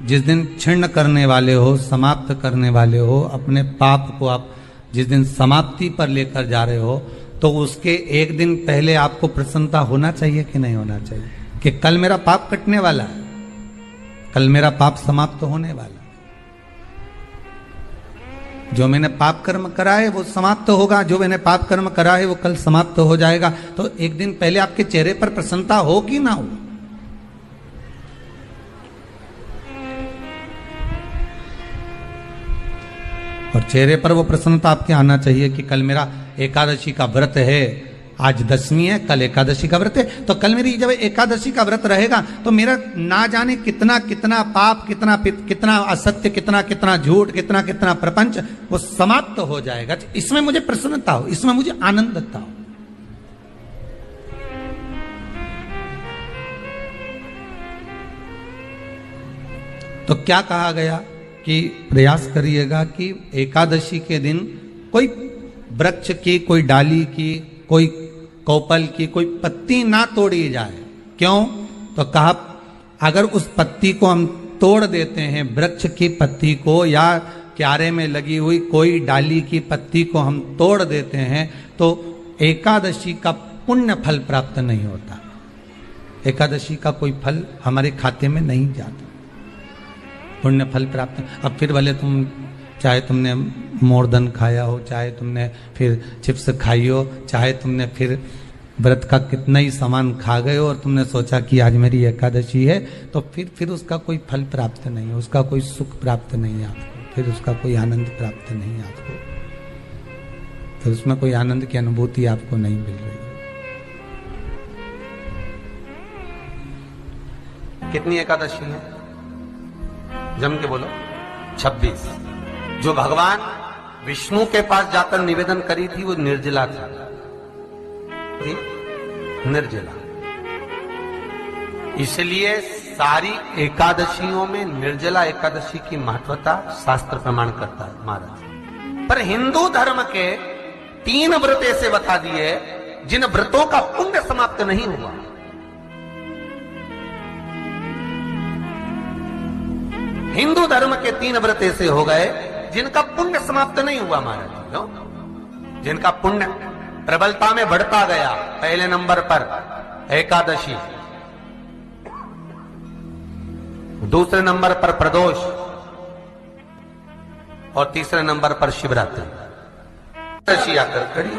S1: जिस दिन क्षीण करने वाले हो, समाप्त करने वाले हो, अपने पाप को आप जिस दिन समाप्ति पर लेकर जा रहे हो, तो उसके एक दिन पहले आपको प्रसन्नता होना चाहिए कि नहीं होना चाहिए कि कल मेरा पाप कटने वाला है, कल मेरा पाप समाप्त होने वाला है। जो मैंने पाप कर्म करा है वो समाप्त होगा, जो मैंने पाप कर्म करा है वो कल समाप्त हो जाएगा। तो एक दिन पहले आपके चेहरे पर प्रसन्नता हो कि ना हो? और चेहरे पर वो प्रसन्नता आपके आना चाहिए कि कल मेरा एकादशी का व्रत है, आज दशमी है, कल एकादशी का व्रत है, तो कल मेरी जब एकादशी का व्रत रहेगा तो मेरा ना जाने कितना कितना पाप, कितना असत्य, कितना झूठ, कितना प्रपंच वो समाप्त हो जाएगा। इसमें मुझे प्रसन्नता हो, इसमें मुझे आनंदता हो। तो क्या कहा गया कि प्रयास करिएगा कि एकादशी के दिन कोई वृक्ष की, कोई डाली की, कोई कौपल की कोई पत्ती ना तोड़ी जाए। क्यों? तो कहा अगर उस पत्ती को हम तोड़ देते हैं, वृक्ष की पत्ती को या क्यारे में लगी हुई कोई डाली की पत्ती को हम तोड़ देते हैं तो एकादशी का पुण्य फल प्राप्त नहीं होता। एकादशी का कोई फल हमारे खाते में नहीं जाता, पुण्य फल प्राप्त। अब फिर भले तुम चाहे तुमने मोरदन खाया हो, चाहे तुमने फिर चिप्स खाई हो, चाहे तुमने फिर व्रत का कितना ही सामान खा गए हो और तुमने सोचा कि आज मेरी एकादशी है, तो फिर उसका कोई फल प्राप्त नहीं है, उसका कोई सुख प्राप्त नहीं है आपको, फिर उसका कोई आनंद प्राप्त नहीं है आपको, फिर उसमें कोई आनंद की अनुभूति आपको नहीं मिल रही।
S2: कितनी एकादशी है? जम के बोलो। 26। जो भगवान विष्णु के पास जाकर निवेदन करी थी वो निर्जला थी, निर्जला। इसलिए सारी एकादशियों में निर्जला एकादशी की महत्वता शास्त्र प्रमाण करता है महाराज। पर हिंदू धर्म के 3 व्रत ऐसे बता दिए जिन व्रतों का पुण्य समाप्त नहीं हुआ। हिंदू धर्म के 3 व्रत ऐसे हो गए जिनका पुण्य समाप्त नहीं हुआ महाराज। क्यों? जिनका पुण्य प्रबलता में बढ़ता गया। पहले नंबर पर एकादशी, दूसरे नंबर पर प्रदोष और तीसरे नंबर पर शिवरात्रि। एकादशी आकर खड़ी।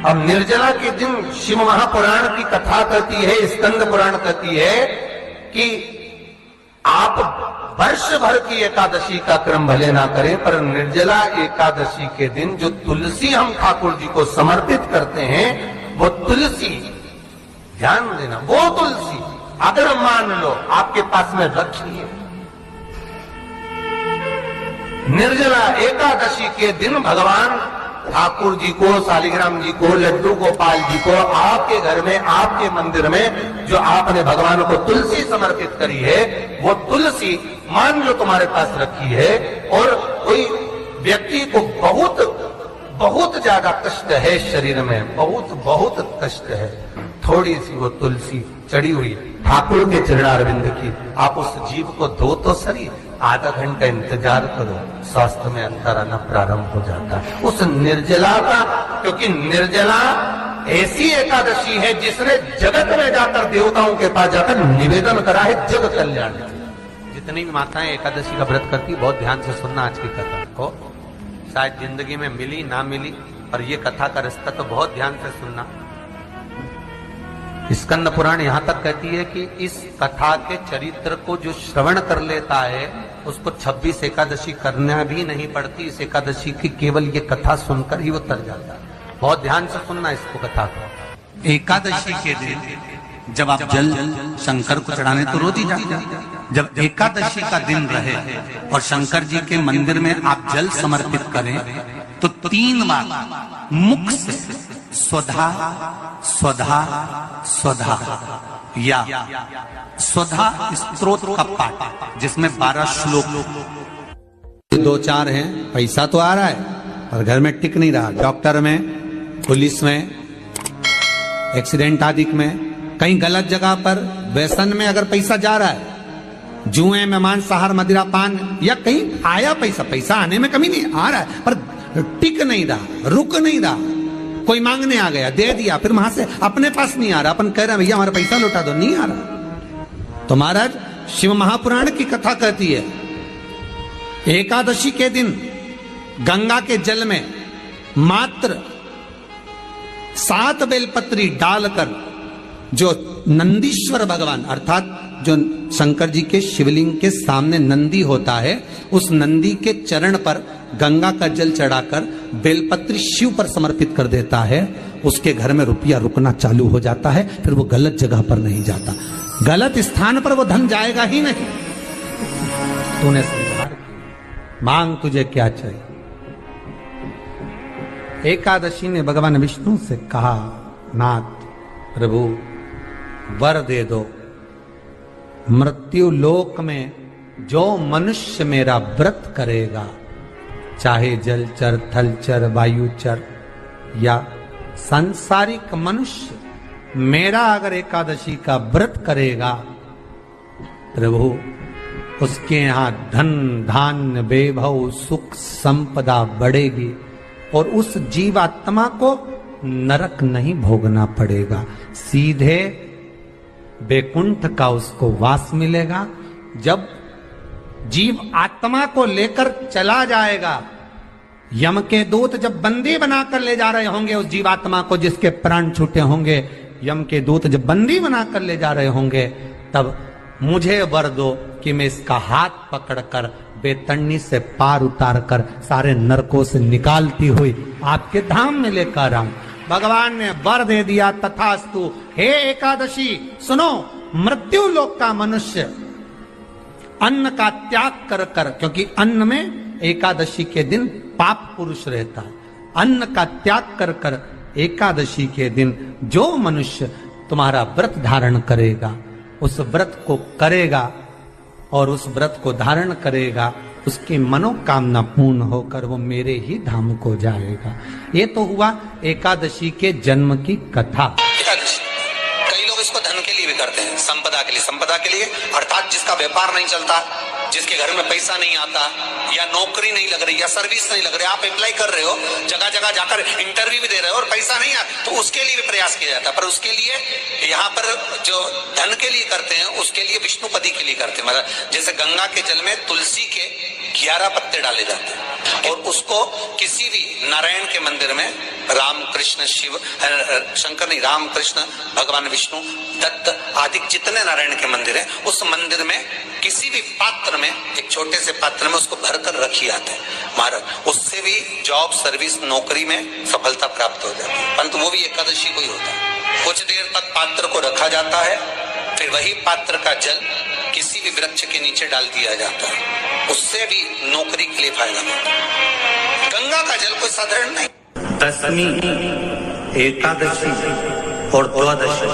S2: अब निर्जला के दिन शिव महापुराण की कथा कहती है, स्कंद पुराण कहती है कि आप वर्ष भर की एकादशी का क्रम भले ना करें, पर निर्जला एकादशी के दिन जो तुलसी हम ठाकुर जी को समर्पित करते हैं, वो तुलसी, ध्यान देना, वो तुलसी अगर मान लो आपके पास में रखी है, निर्जला एकादशी के दिन भगवान ठाकुर जी को, शालिग्राम जी को, लड्डू गोपाल जी को आपके घर में, आपके मंदिर में जो आपने भगवान को तुलसी समर्पित करी है, वो तुलसी मान लो तुम्हारे पास रखी है और कोई व्यक्ति को बहुत ज्यादा कष्ट है शरीर में, बहुत कष्ट है, थोड़ी सी वो तुलसी चढ़ी हुई ठाकुर के चरणारविंद की, आप उस जीव को धो तो सही, आधा घंटा इंतजार करो, स्वास्थ्य में अंतर आना प्रारंभ हो जाता है उस निर्जला का। क्योंकि निर्जला ऐसी एकादशी है जिसने जगत में जाकर, देवताओं के पास जाकर निवेदन करा है जग कल्याण। जितनी भी माताएं एकादशी का व्रत करती, बहुत ध्यान से सुनना आज की कथा को, शायद जिंदगी में मिली ना मिली, और ये कथा का रिश्ता तो बहुत ध्यान से सुनना। स्कंद पुराण यहां तक कहती है कि इस कथा के चरित्र को जो श्रवण कर लेता है उसको 26 एकादशी करना भी नहीं पड़ती। इस एकादशी की केवल ये कथा सुनकर ही वो तर जाता है। बहुत ध्यान से सुनना इसको, कथा को।
S1: एकादशी के दिन जब आप जल शंकर को चढ़ाने तो रोज ही जाते, जब एकादशी का दिन रहे और शंकर जी के मंदिर में आप जल समर्पित करें तो 3 बार मुख से स्वधा स्वधा स्वधा या स्वधा स्तोत्र का पाठ, जिसमें 12 श्लोक, 2-4 हैं। पैसा तो आ रहा है पर घर में टिक नहीं रहा। डॉक्टर में, पुलिस में, एक्सीडेंट आदि में, कहीं गलत जगह पर, व्यसन में अगर पैसा जा रहा है, जुए में, मांसाहार, मदिरा पान, या कहीं आया पैसा आने में कमी नहीं, आ रहा है पर टिक नहीं रहा, रुक नहीं रहा। कोई मांगने आ गया, दे दिया, फिर वहां से अपने पास नहीं आ रहा, अपन कह रहे हैं भैया हमारा पैसा लौटा दो, नहीं आ रहा। तो महाराज शिव महापुराण की कथा कहती है एकादशी के दिन गंगा के जल में मात्र 7 बेलपत्री डालकर जो नंदीश्वर भगवान, अर्थात जो शंकर जी के शिवलिंग के सामने नंदी होता है, उस नंदी के चरण पर गंगा का जल चढ़ाकर बेलपत्री शिव पर समर्पित कर देता है, उसके घर में रुपया रुकना चालू हो जाता है, फिर वो गलत जगह पर नहीं जाता, गलत स्थान पर वो धन जाएगा ही नहीं। तूने स्वीकार किया, मांग तुझे क्या चाहिए। एकादशी ने भगवान विष्णु से कहा, नाथ प्रभु वर दे दो, मृत्यु लोक में जो मनुष्य मेरा व्रत करेगा, चाहे जलचर, थलचर, वायुचर या सांसारिक मनुष्य, मेरा अगर एकादशी का व्रत करेगा, प्रभु उसके यहां धन धान्य वैभव सुख संपदा बढ़ेगी और उस जीवात्मा को नरक नहीं भोगना पड़ेगा, सीधे बैकुंठ का उसको वास मिलेगा। जब जीव आत्मा को लेकर चला जाएगा, यम के दूत जब बंदी बनाकर ले जा रहे होंगे उस जीवात्मा को जिसके प्राण छूटे होंगे, यम के दूत जब बंदी बनाकर ले जा रहे होंगे, तब मुझे वर दो कि मैं इसका हाथ पकड़कर बेतन्नी से पार उतार कर सारे नरकों से निकालती हुई आपके धाम में लेकर आऊं। भगवान ने वर दे दिया, तथास्तु। हे एकादशी सुनो, मृत्यु लोक का मनुष्य अन्न का त्याग कर कर, क्योंकि अन्न में एकादशी के दिन पाप पुरुष रहता है, अन्न का त्याग कर कर एकादशी के दिन जो मनुष्य तुम्हारा व्रत धारण करेगा, उस व्रत को करेगा और उस व्रत को धारण करेगा, उसकी मनोकामना पूर्ण होकर वो मेरे ही धाम को जाएगा। ये तो हुआ एकादशी के जन्म की कथा।
S2: एकादशी कई लोग इसको धन के लिए भी करते हैं, संपदा के लिए, संपदा के लिए अर्थात जिसका व्यापार नहीं चलता, जिसके घर में पैसा नहीं आता, या नौकरी नहीं लग रही, या सर्विस नहीं लग रही, आप अप्लाई कर रहे हो, जगह जगह जाकर इंटरव्यू भी दे रहे हो और पैसा नहीं आता, तो उसके लिए भी प्रयास किया जाता है। पर उसके लिए यहाँ पर जो धन के लिए करते हैं, उसके लिए विष्णुपदी के लिए करते हैं। मतलब जैसे गंगा के जल में तुलसी के 11 पत्ते डाले जाते हैं और उसको किसी भी नारायण के मंदिर में, राम कृष्ण शिव, शंकर नहीं, राम कृष्ण भगवान विष्णु दत्त आदि जितने नारायण के मंदिर हैं, उस मंदिर में किसी भी पात्र में, एक छोटे से पात्र में उसको भरकर रखी आते हैं महाराज, उससे भी जॉब सर्विस नौकरी में सफलता प्राप्त हो जाती है। परंतु वो भी एकादशी को ही होता है। कुछ देर तक पात्र को रखा जाता है, फिर वही पात्र का जल किसी भी वृक्ष के नीचे डाल दिया जाता है, उससे भी नौकरी के लिए फायदा मिलता है। गंगा का जल कोई साधारण नहीं।
S1: दशमी, एकादशी और द्वादशी,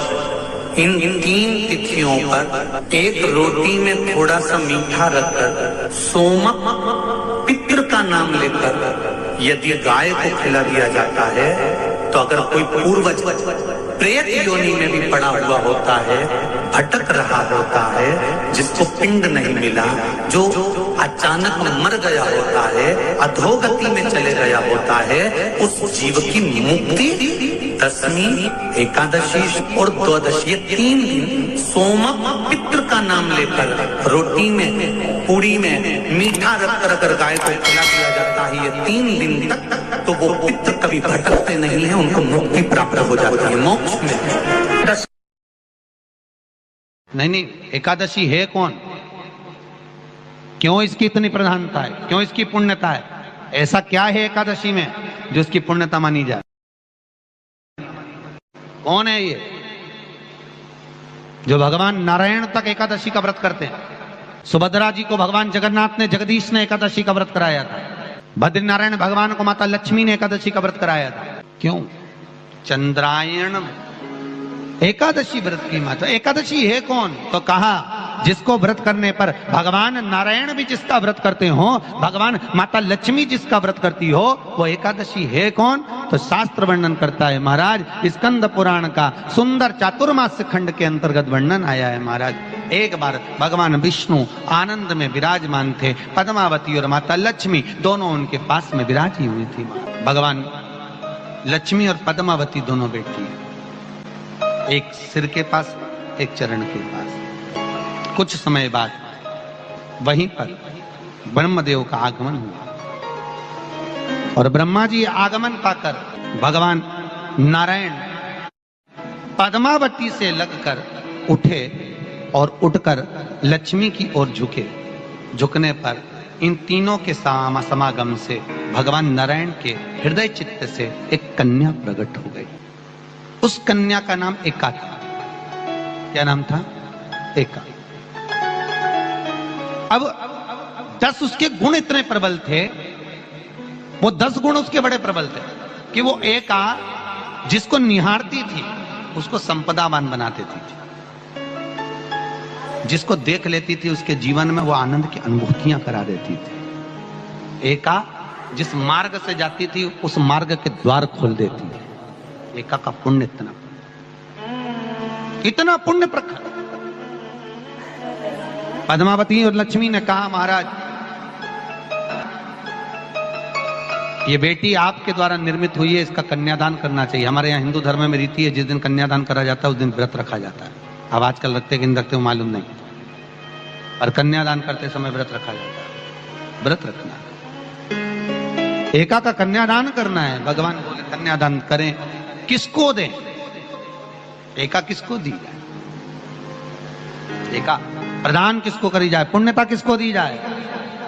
S1: इन 3 तिथियों पर एक रोटी में थोड़ा सा मीठा रखकर सोमक पितृ का नाम लेकर यदि गाय को खिला दिया जाता है, तो अगर कोई पूर्वज प्रेत योनि में भी पड़ा हुआ होता है, भटक रहा होता है, जिसको पिंड नहीं मिला, जो अचानक मर गया होता है, अधोगति में चले गया होता है, उस जीव की मुक्ति दशमी, एकादशी और द्वादशी, ये 3 दिन सोमक पितृ का नाम लेकर रोटी में, पूड़ी में मीठा रखकर अगर गाय को खिला दिया जाता है, ये 3 दिन तक, तो वो पितृ कभी भटकते नहीं है, उनको मुक्ति प्राप्त हो जाती है, मोक्ष में। नहीं, एकादशी है कौन, क्यों इसकी इतनी प्रधानता है, क्यों इसकी पुण्यता है, ऐसा क्या है एकादशी में जो इसकी पुण्यता मानी जाए? कौन है ये जो भगवान नारायण तक एकादशी का व्रत करते हैं? सुभद्रा जी को भगवान जगन्नाथ ने, जगदीश ने एकादशी का व्रत कराया था। बद्री नारायण भगवान को माता लक्ष्मी ने एकादशी का व्रत कराया था। क्यों? चंद्रायण एकादशी व्रत की माता। एकादशी है कौन? तो कहा जिसको व्रत करने पर भगवान नारायण भी जिसका व्रत करते हो, भगवान माता लक्ष्मी जिसका व्रत करती हो, वो एकादशी है कौन? तो शास्त्र वर्णन करता है महाराज, स्कंद पुराण का सुंदर चातुर्मास्य खंड के अंतर्गत वर्णन आया है महाराज। एक बार भगवान विष्णु आनंद में विराजमान थे, पद्मावती और माता लक्ष्मी दोनों उनके पास में विराजी हुई थी। भगवान लक्ष्मी और पद्मावती दोनों बैठी, एक सिर के पास, एक चरण के पास। कुछ समय बाद वहीं पर ब्रह्मदेव का आगमन हुआ और ब्रह्मा जी आगमन पाकर भगवान नारायण पद्मावती से लगकर उठे और उठकर लक्ष्मी की ओर झुके। झुकने पर इन तीनों के समागम से भगवान नारायण के हृदय चित्त से एक कन्या प्रकट हो गई। उस कन्या का नाम एका था। क्या नाम था? एका। अब 10 उसके गुण इतने प्रबल थे, वो 10 गुण उसके बड़े प्रबल थे कि वो एका जिसको निहारती थी उसको संपदावान बना देती थी। जिसको देख लेती थी उसके जीवन में वो आनंद की अनुभूतियां करा देती थी। एका जिस मार्ग से जाती थी उस मार्ग के द्वार खोल देती थी। एका का पुण्य इतना पुण्य प्रखर। पद्मावती और लक्ष्मी ने कहा, महाराज ये बेटी आपके द्वारा निर्मित हुई है, इसका कन्यादान करना चाहिए। हमारे यहाँ हिंदू धर्म में रीति है, जिस दिन कन्यादान करा जाता है उस दिन व्रत रखा जाता है। अब आजकल रखते कि नहीं रखते हो मालूम नहीं, पर कन्यादान करते समय व्रत रखा जाता है। व्रत रखना, एका का कन्यादान करना है। भगवान बोले कन्यादान करें, किसको दें? एका किसको दी जाए? एका प्रदान किसको करी जाए? पुण्यता किसको दी जाए?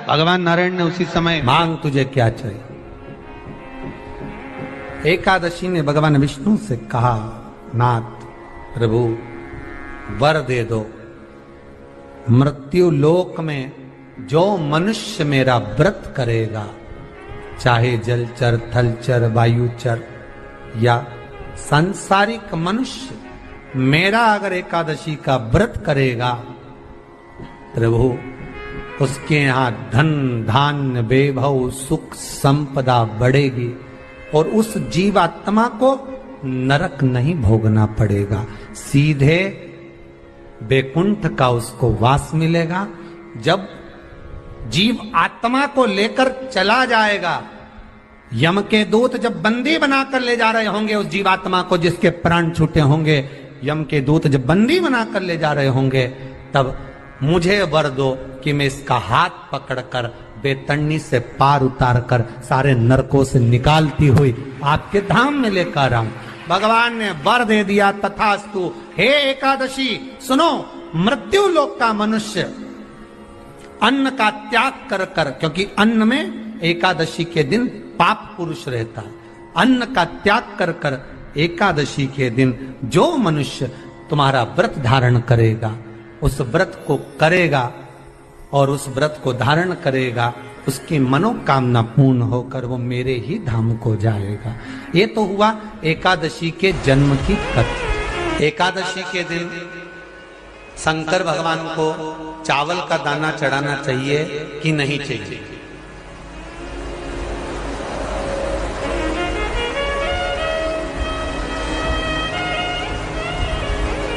S1: भगवान नारायण ने उसी समय, मांग तुझे क्या चाहिए। एकादशी ने भगवान विष्णु से कहा, नाथ प्रभु वर दे दो, मृत्यु लोक में जो मनुष्य मेरा व्रत करेगा, चाहे जलचर, थलचर, वायुचर या सांसारिक मनुष्य, मेरा अगर एकादशी का व्रत करेगा, प्रभु उसके यहां धन धान्य वैभव सुख संपदा बढ़ेगी और उस जीवात्मा को नरक नहीं भोगना पड़ेगा, सीधे बैकुंठ का उसको वास मिलेगा। जब जीव आत्मा को लेकर चला जाएगा, यम के दूत जब बंदी बनाकर ले जा रहे होंगे उस जीवात्मा को जिसके प्राण छूटे होंगे, यम के दूत जब बंदी बनाकर ले जा रहे होंगे, तब मुझे वर दो कि मैं इसका हाथ पकड़कर बेतन्नी से पार उतार कर सारे नरकों से निकालती हुई आपके धाम में लेकर आऊं। भगवान ने वर दे दिया, तथास्तु। हे एकादशी सुनो, मृत्यु लोक का मनुष्य अन्न का त्याग कर कर, क्योंकि अन्न में एकादशी के दिन पाप पुरुष रहता है, अन्न का त्याग कर कर एकादशी के दिन जो मनुष्य तुम्हारा व्रत धारण करेगा, उस व्रत को करेगा और उस व्रत को धारण करेगा, उसकी मनोकामना पूर्ण होकर वो मेरे ही धाम को जाएगा। ये तो हुआ एकादशी के जन्म की कथा। एकादशी के दिन शंकर भगवान को चावल का दाना चढ़ाना चाहिए कि नहीं चाहिए?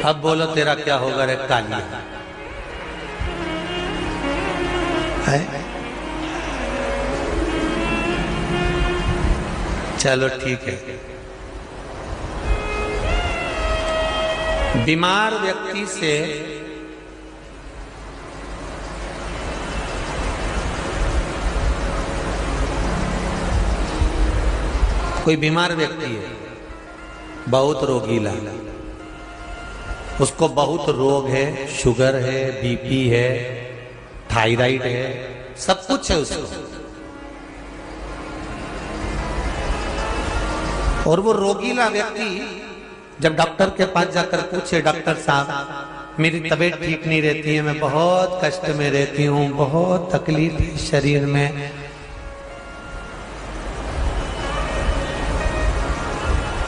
S1: अब बोलो तेरा क्या होगा रे कालिया? है? चलो ठीक है। बीमार व्यक्ति से कोई बीमार व्यक्ति है, बहुत रोगीला, उसको बहुत रोग है, शुगर है, बीपी है, थायराइड है, सब कुछ है उसको, और वो रोगीला व्यक्ति जब डॉक्टर के पास जाकर पूछे, डॉक्टर साहब मेरी तबीयत ठीक नहीं रहती है, मैं बहुत कष्ट में रहती हूँ, बहुत तकलीफ है शरीर में,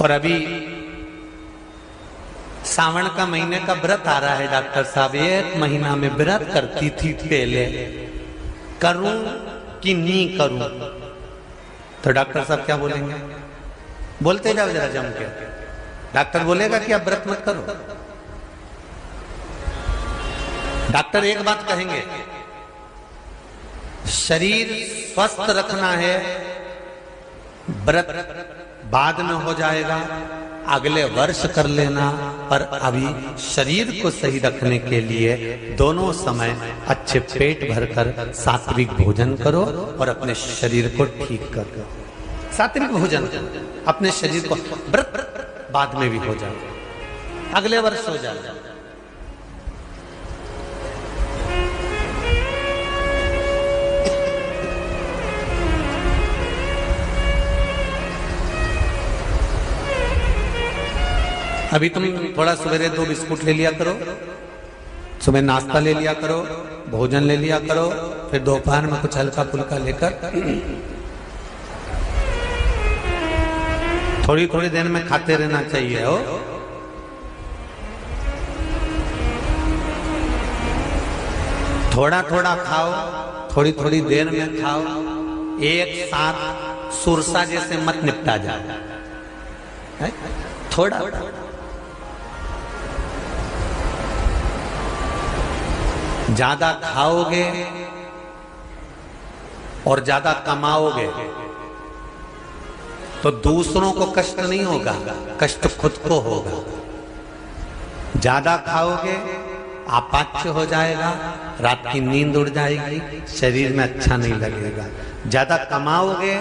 S1: और अभी सावन का महीने का व्रत आ रहा है डॉक्टर साहब, 1 महीना में व्रत करती थी पहले, करूं कि नहीं करूं? तो डॉक्टर साहब क्या बोलेंगे? बोलते जाओ जरा जम के। डॉक्टर बोलेगा कि आप व्रत मत करो। डॉक्टर एक बात कहेंगे, शरीर स्वस्थ रखना है, व्रत बाद में हो जाएगा, अगले वर्ष कर लेना, पर अभी शरीर को सही रखने के लिए दोनों समय अच्छे पेट भरकर सात्विक भोजन करो और अपने शरीर को ठीक करो। सात्विक भोजन, अपने शरीर को, व्रत बाद में भी हो जाए, अगले वर्ष हो जाए। अभी तुम थोड़ा सवेरे 2 बिस्कुट ले लिया करो, सुबह नाश्ता ले लिया करो, भोजन ले लिया करो, फिर दोपहर में कुछ हल्का फुल्का लेकर थोड़ी थोड़ी देर में खाते रहना चाहिए हो। थोड़ा थोड़ा खाओ, थोड़ी थोड़ी देर में खाओ, एक साथ सुरसा जैसे मत निपटा जाए, थोड़ा ज्यादा खाओगे और ज्यादा कमाओगे तो दूसरों को कष्ट नहीं होगा, कष्ट खुद को होगा। ज्यादा खाओगे अपाच्य हो जाएगा, रात की नींद उड़ जाएगी, शरीर में अच्छा नहीं लगेगा। ज्यादा कमाओगे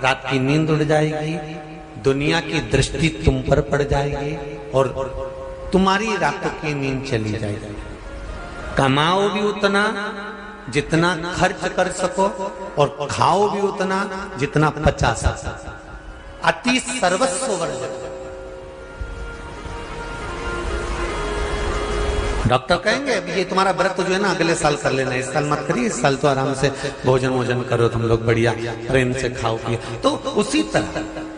S1: रात की नींद उड़ जाएगी, दुनिया की दृष्टि तुम पर पड़ जाएगी और तुम्हारी रातों की नींद चली जाएगी। कमाओ भी उतना जितना खर्च कर सको और खाओ भी उतना जितना पचा सको। अति सर्वस्व वर्जक। डॉक्टर कहेंगे अभी ये तुम्हारा व्रत जो है ना अगले साल कर लेना, इस साल मत करिए, इस साल तो आराम से भोजन वोजन करो तुम लोग, बढ़िया प्रेम से खाओ पियो। तो उसी तरह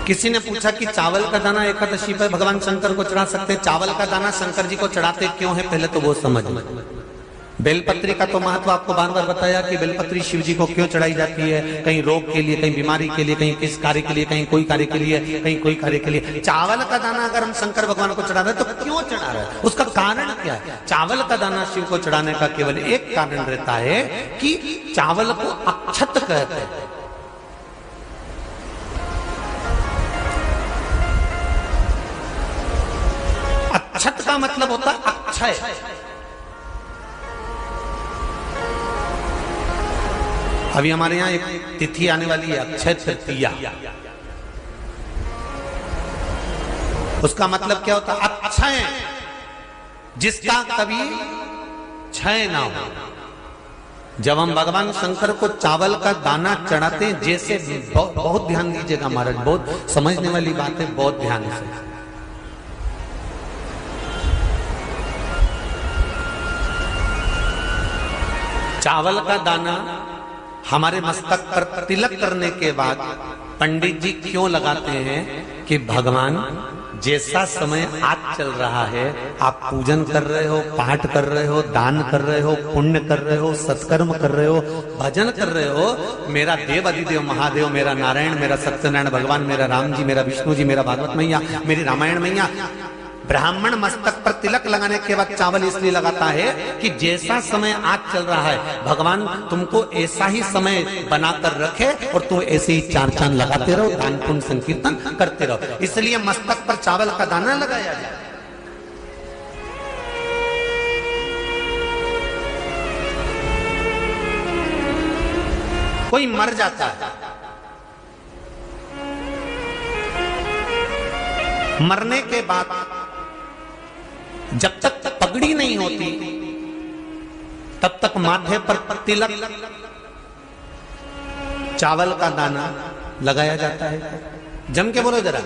S1: किसी ने पूछा कि चावल का दाना एकादशी पर भगवान शंकर को चढ़ा सकते हैं, चावल का दाना शंकर जी को चढ़ाते क्यों है पहले तो वो समझ। बेलपत्री का तो महत्व आपको बार बार बताया कि बेलपत्री शिव जी को क्यों चढ़ाई जाती है, कहीं रोग के लिए, कहीं बीमारी के लिए, कहीं किस कार्य के लिए, कहीं कोई कार्य के लिए, कहीं कोई कार्य के लिए। चावल का दाना अगर हम शंकर भगवान को चढ़ा रहे हैं तो क्यों चढ़ा रहे हैं, उसका कारण क्या है। चावल का दाना शिव को चढ़ाने का केवल एक कारण रहता है कि चावल को अक्षत कहते हैं। अक्षत का मतलब होता है अक्षय। अभी हमारे यहां एक तिथि आने वाली है अक्षय तृतीया। उसका मतलब क्या होता है, अक्षय जिसका कभी क्षय ना हो। जब हम भगवान शंकर को चावल का दाना चढ़ाते हैं, जैसे बहुत ध्यान दीजिएगा महाराज, बहुत समझने वाली बात है, बहुत ध्यान से। चावल का दाना हमारे मस्तक पर तिलक करने के बाद पंडित जी क्यों लगाते हैं कि भगवान जैसा समय आज चल रहा है, आप पूजन कर रहे हो, पाठ कर रहे हो, दान कर रहे हो, पुण्य कर रहे हो, सत्कर्म कर रहे हो, भजन कर रहे हो, मेरा देव अधिदेव महादेव, मेरा नारायण, मेरा सत्यनारायण भगवान, मेरा राम जी, मेरा विष्णु जी, मेरा भागवत मैया, मेरी रामायण मैया। ब्राह्मण मस्तक पर तिलक लगाने के बाद चावल इसलिए लगाता है कि जैसा समय आज चल रहा है भगवान तुमको ऐसा ही समय बनाकर रखे और तुम ऐसे ही चार चांद लगाते रहो, दान पुण्य संकीर्तन करते रहो, इसलिए मस्तक पर चावल का दाना लगाया जाए। कोई मर जाता है, मरने के बाद जब तक पगड़ी नहीं होती तब तक माथे पर तिलक चावल का दाना लगाया जाता है। जम के बोलो जरा,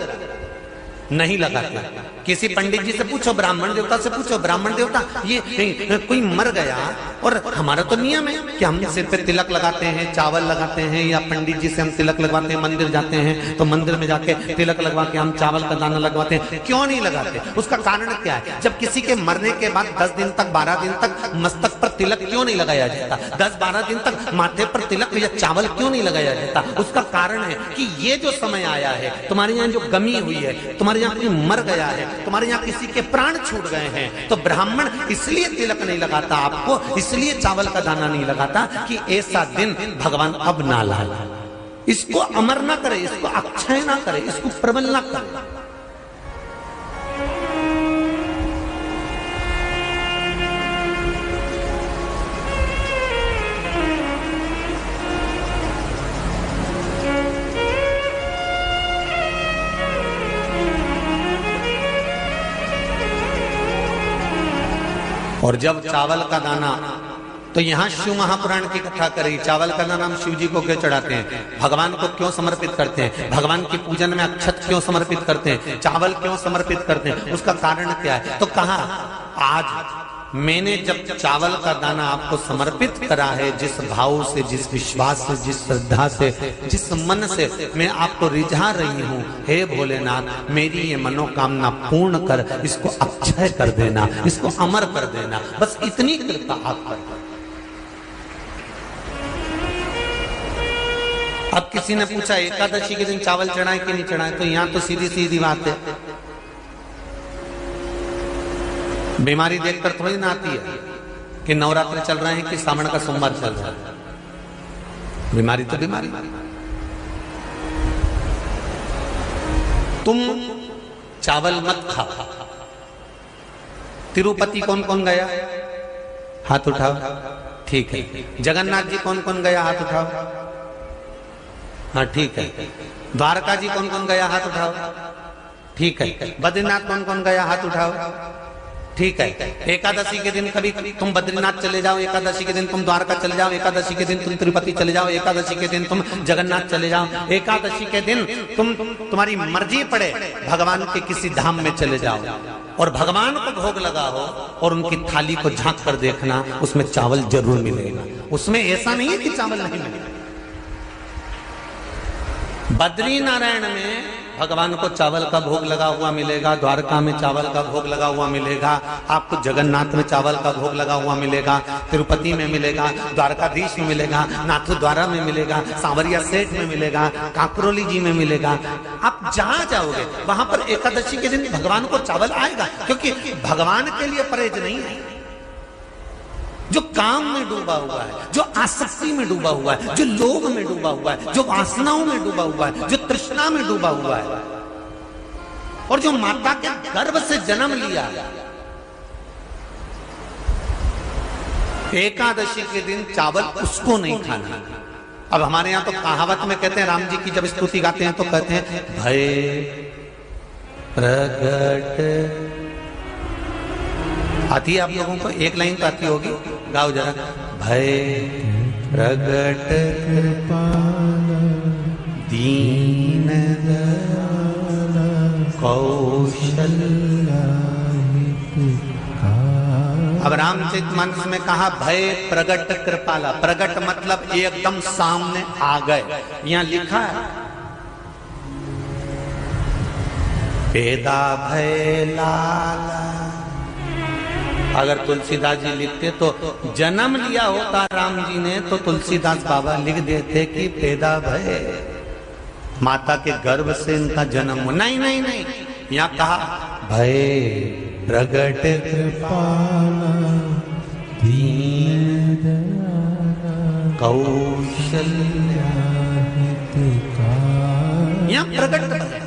S1: नहीं लगाते। किसी पंडित जी से पूछो, ब्राह्मण देवता से पूछो, ब्राह्मण देवता ये कोई मर गया और हमारा तो नियम है कि हम सिर पे तिलक लगाते हैं, चावल लगाते हैं, या पंडित जी से हम तिलक लगवाते हैं, मंदिर जाते हैं तो मंदिर में जाके तिलक लगवा के हम चावल का दाना लगवाते हैं, क्यों नहीं लगाते? उसका कारण क्या है? जब किसी के मरने के बाद 10 दिन तक 12 दिन तक मस्तक पर तिलक क्यों नहीं लगाया जाता, 10-12 दिन तक माथे पर तिलक या चावल क्यों नहीं लगाया जाता? उसका कारण है कि ये जो समय आया है, तुम्हारे यहाँ जो गमी हुई है, तुम्हारे यहाँ कोई मर गया है, तुम्हारे यहाँ किसी के प्राण छूट गए हैं, तो ब्राह्मण इसलिए तिलक नहीं लगाता आपको, इसलिए चावल का दाना नहीं लगाता कि ऐसा दिन भगवान अब ना लाए, इसको अमर ना करे, इसको अक्षय ना करे, इसको प्रबल ना करे। और जब चावल का दाना तो यहाँ शिव महापुराण की कथा करी, चावल का नाम शिव जी को क्यों चढ़ाते हैं, भगवान को क्यों समर्पित करते हैं, भगवान की पूजन में अक्षत क्यों समर्पित करते हैं, चावल क्यों समर्पित करते हैं, उसका कारण क्या है। तो कहा आज मैंने जब चावल का दाना आपको समर्पित करा है, जिस भाव से, जिस विश्वास से, जिस श्रद्धा से, जिस मन से मैं आपको रिझा रही हूँ, हे भोलेनाथ मेरी ये मनोकामना पूर्ण कर, इसको अक्षय कर देना, इसको अमर कर देना, बस इतनी कृपा आप कर। अब किसी ने पूछा एकादशी के दिन चावल चढ़ाए कि नहीं चढ़ाए, तो यहां तो सीधी सीधी बात है, बीमारी देखकर थोड़ी ना आती है कि नवरात्र चल रहे हैं कि सावन का सोमवार चल रहा है, बीमारी तो बीमारी। तुम चावल मत खाओ। तिरुपति कौन कौन गया, हाथ उठाओ, ठीक है। जगन्नाथ जी कौन कौन गया, हाथ उठाओ, हाँ ठीक है। द्वारका जी कौन कौन गया, हाथ उठाओ, ठीक है। बद्रीनाथ कौन कौन गया, हाथ उठाओ, ठीक है। एकादशी के दिन कभी तुम बद्रीनाथ चले जाओ, एकादशी के दिन तुम द्वारका चले जाओ, एकादशी के दिन तुम तिरुपति चले जाओ, एकादशी के दिन तुम जगन्नाथ चले जाओ, एकादशी के दिन तुम्हारी मर्जी पड़े भगवान के किसी धाम में चले जाओ और भगवान को भोग लगाओ और उनकी थाली को झांक कर देखना, उसमें चावल जरूर मिलेगा, उसमें ऐसा नहीं है कि चावल नहीं मिलेगा। बद्री नारायण में भगवान को चावल का भोग लगा हुआ मिलेगा, द्वारका में चावल का भोग लगा हुआ मिलेगा, आपको जगन्नाथ में चावल का भोग लगा हुआ मिलेगा, तिरुपति में मिलेगा, द्वारकाधीश में मिलेगा, नाथद्वारा में मिलेगा, सांवरिया सेठ में मिलेगा, काकरोली जी में मिलेगा। आप जहां जाओगे वहां पर एकादशी के दिन भगवान को चावल आएगा, क्योंकि भगवान के लिए परहेज नहीं है। जो काम में डूबा हुआ है, जो आसक्ति में डूबा हुआ है, जो लोभ में डूबा हुआ है, जो वासनाओं में डूबा हुआ है, जो तृष्णा में डूबा हुआ है, और जो माता के गर्भ से जन्म लिया, एकादशी के दिन चावल उसको नहीं खाना। अब हमारे यहां तो कहावत में कहते हैं, राम जी की जब स्तुति गाते हैं तो कहते हैं, भय प्रगट, आती है आप लोगों को, एक लाइन तो आती होगी, गाओ जरा। भय प्रगट दीन कौशल्या। अब रामचरितमानस में कहा भय प्रगट कृपाला, प्रगट मतलब एकदम सामने आ गए। यहां लिखा है पेदा भय लाला। अगर तुलसीदास जी लिखते तो जन्म लिया होता राम जी ने तो तुलसीदास बाबा लिख देते कि पैदा भय, माता के गर्भ से इनका जन्म। नहीं नहीं नहीं, यहाँ कहा भय प्रगट कृपाला दीन कौशल्या। यहाँ प्रगट भय,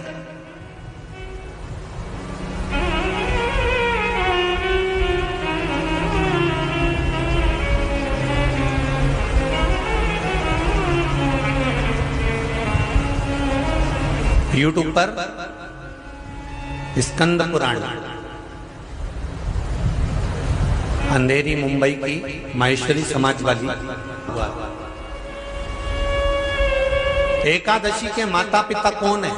S1: यूट्यूब पर स्कंद पुराण, अंधेरी मुंबई की माहेश्वरी समाज वाली हुआ। एकादशी के माता पिता कौन है?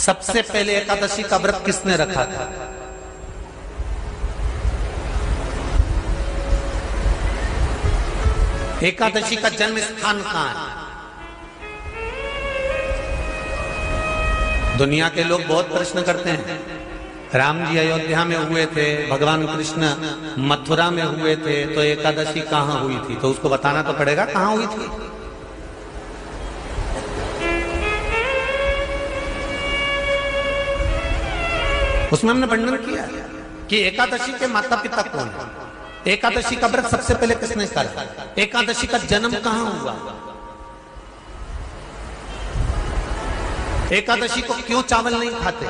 S1: सबसे पहले एकादशी का व्रत किसने रखा था? एकादशी का जन्म स्थान कहां है? दुनिया के लोग बहुत प्रश्न करते हैं, राम जी अयोध्या में हुए थे, भगवान कृष्ण मथुरा में हुए थे, तो एकादशी कहां हुई थी? तो उसको बताना तो पड़ेगा कहां हुई थी। उसमें हमने वर्णन किया कि एकादशी के माता पिता कौन है, एकादशी का व्रत सबसे पहले किसने करा, एकादशी का जन्म कहां हुआ, एकादशी को क्यों चावल नहीं खाते,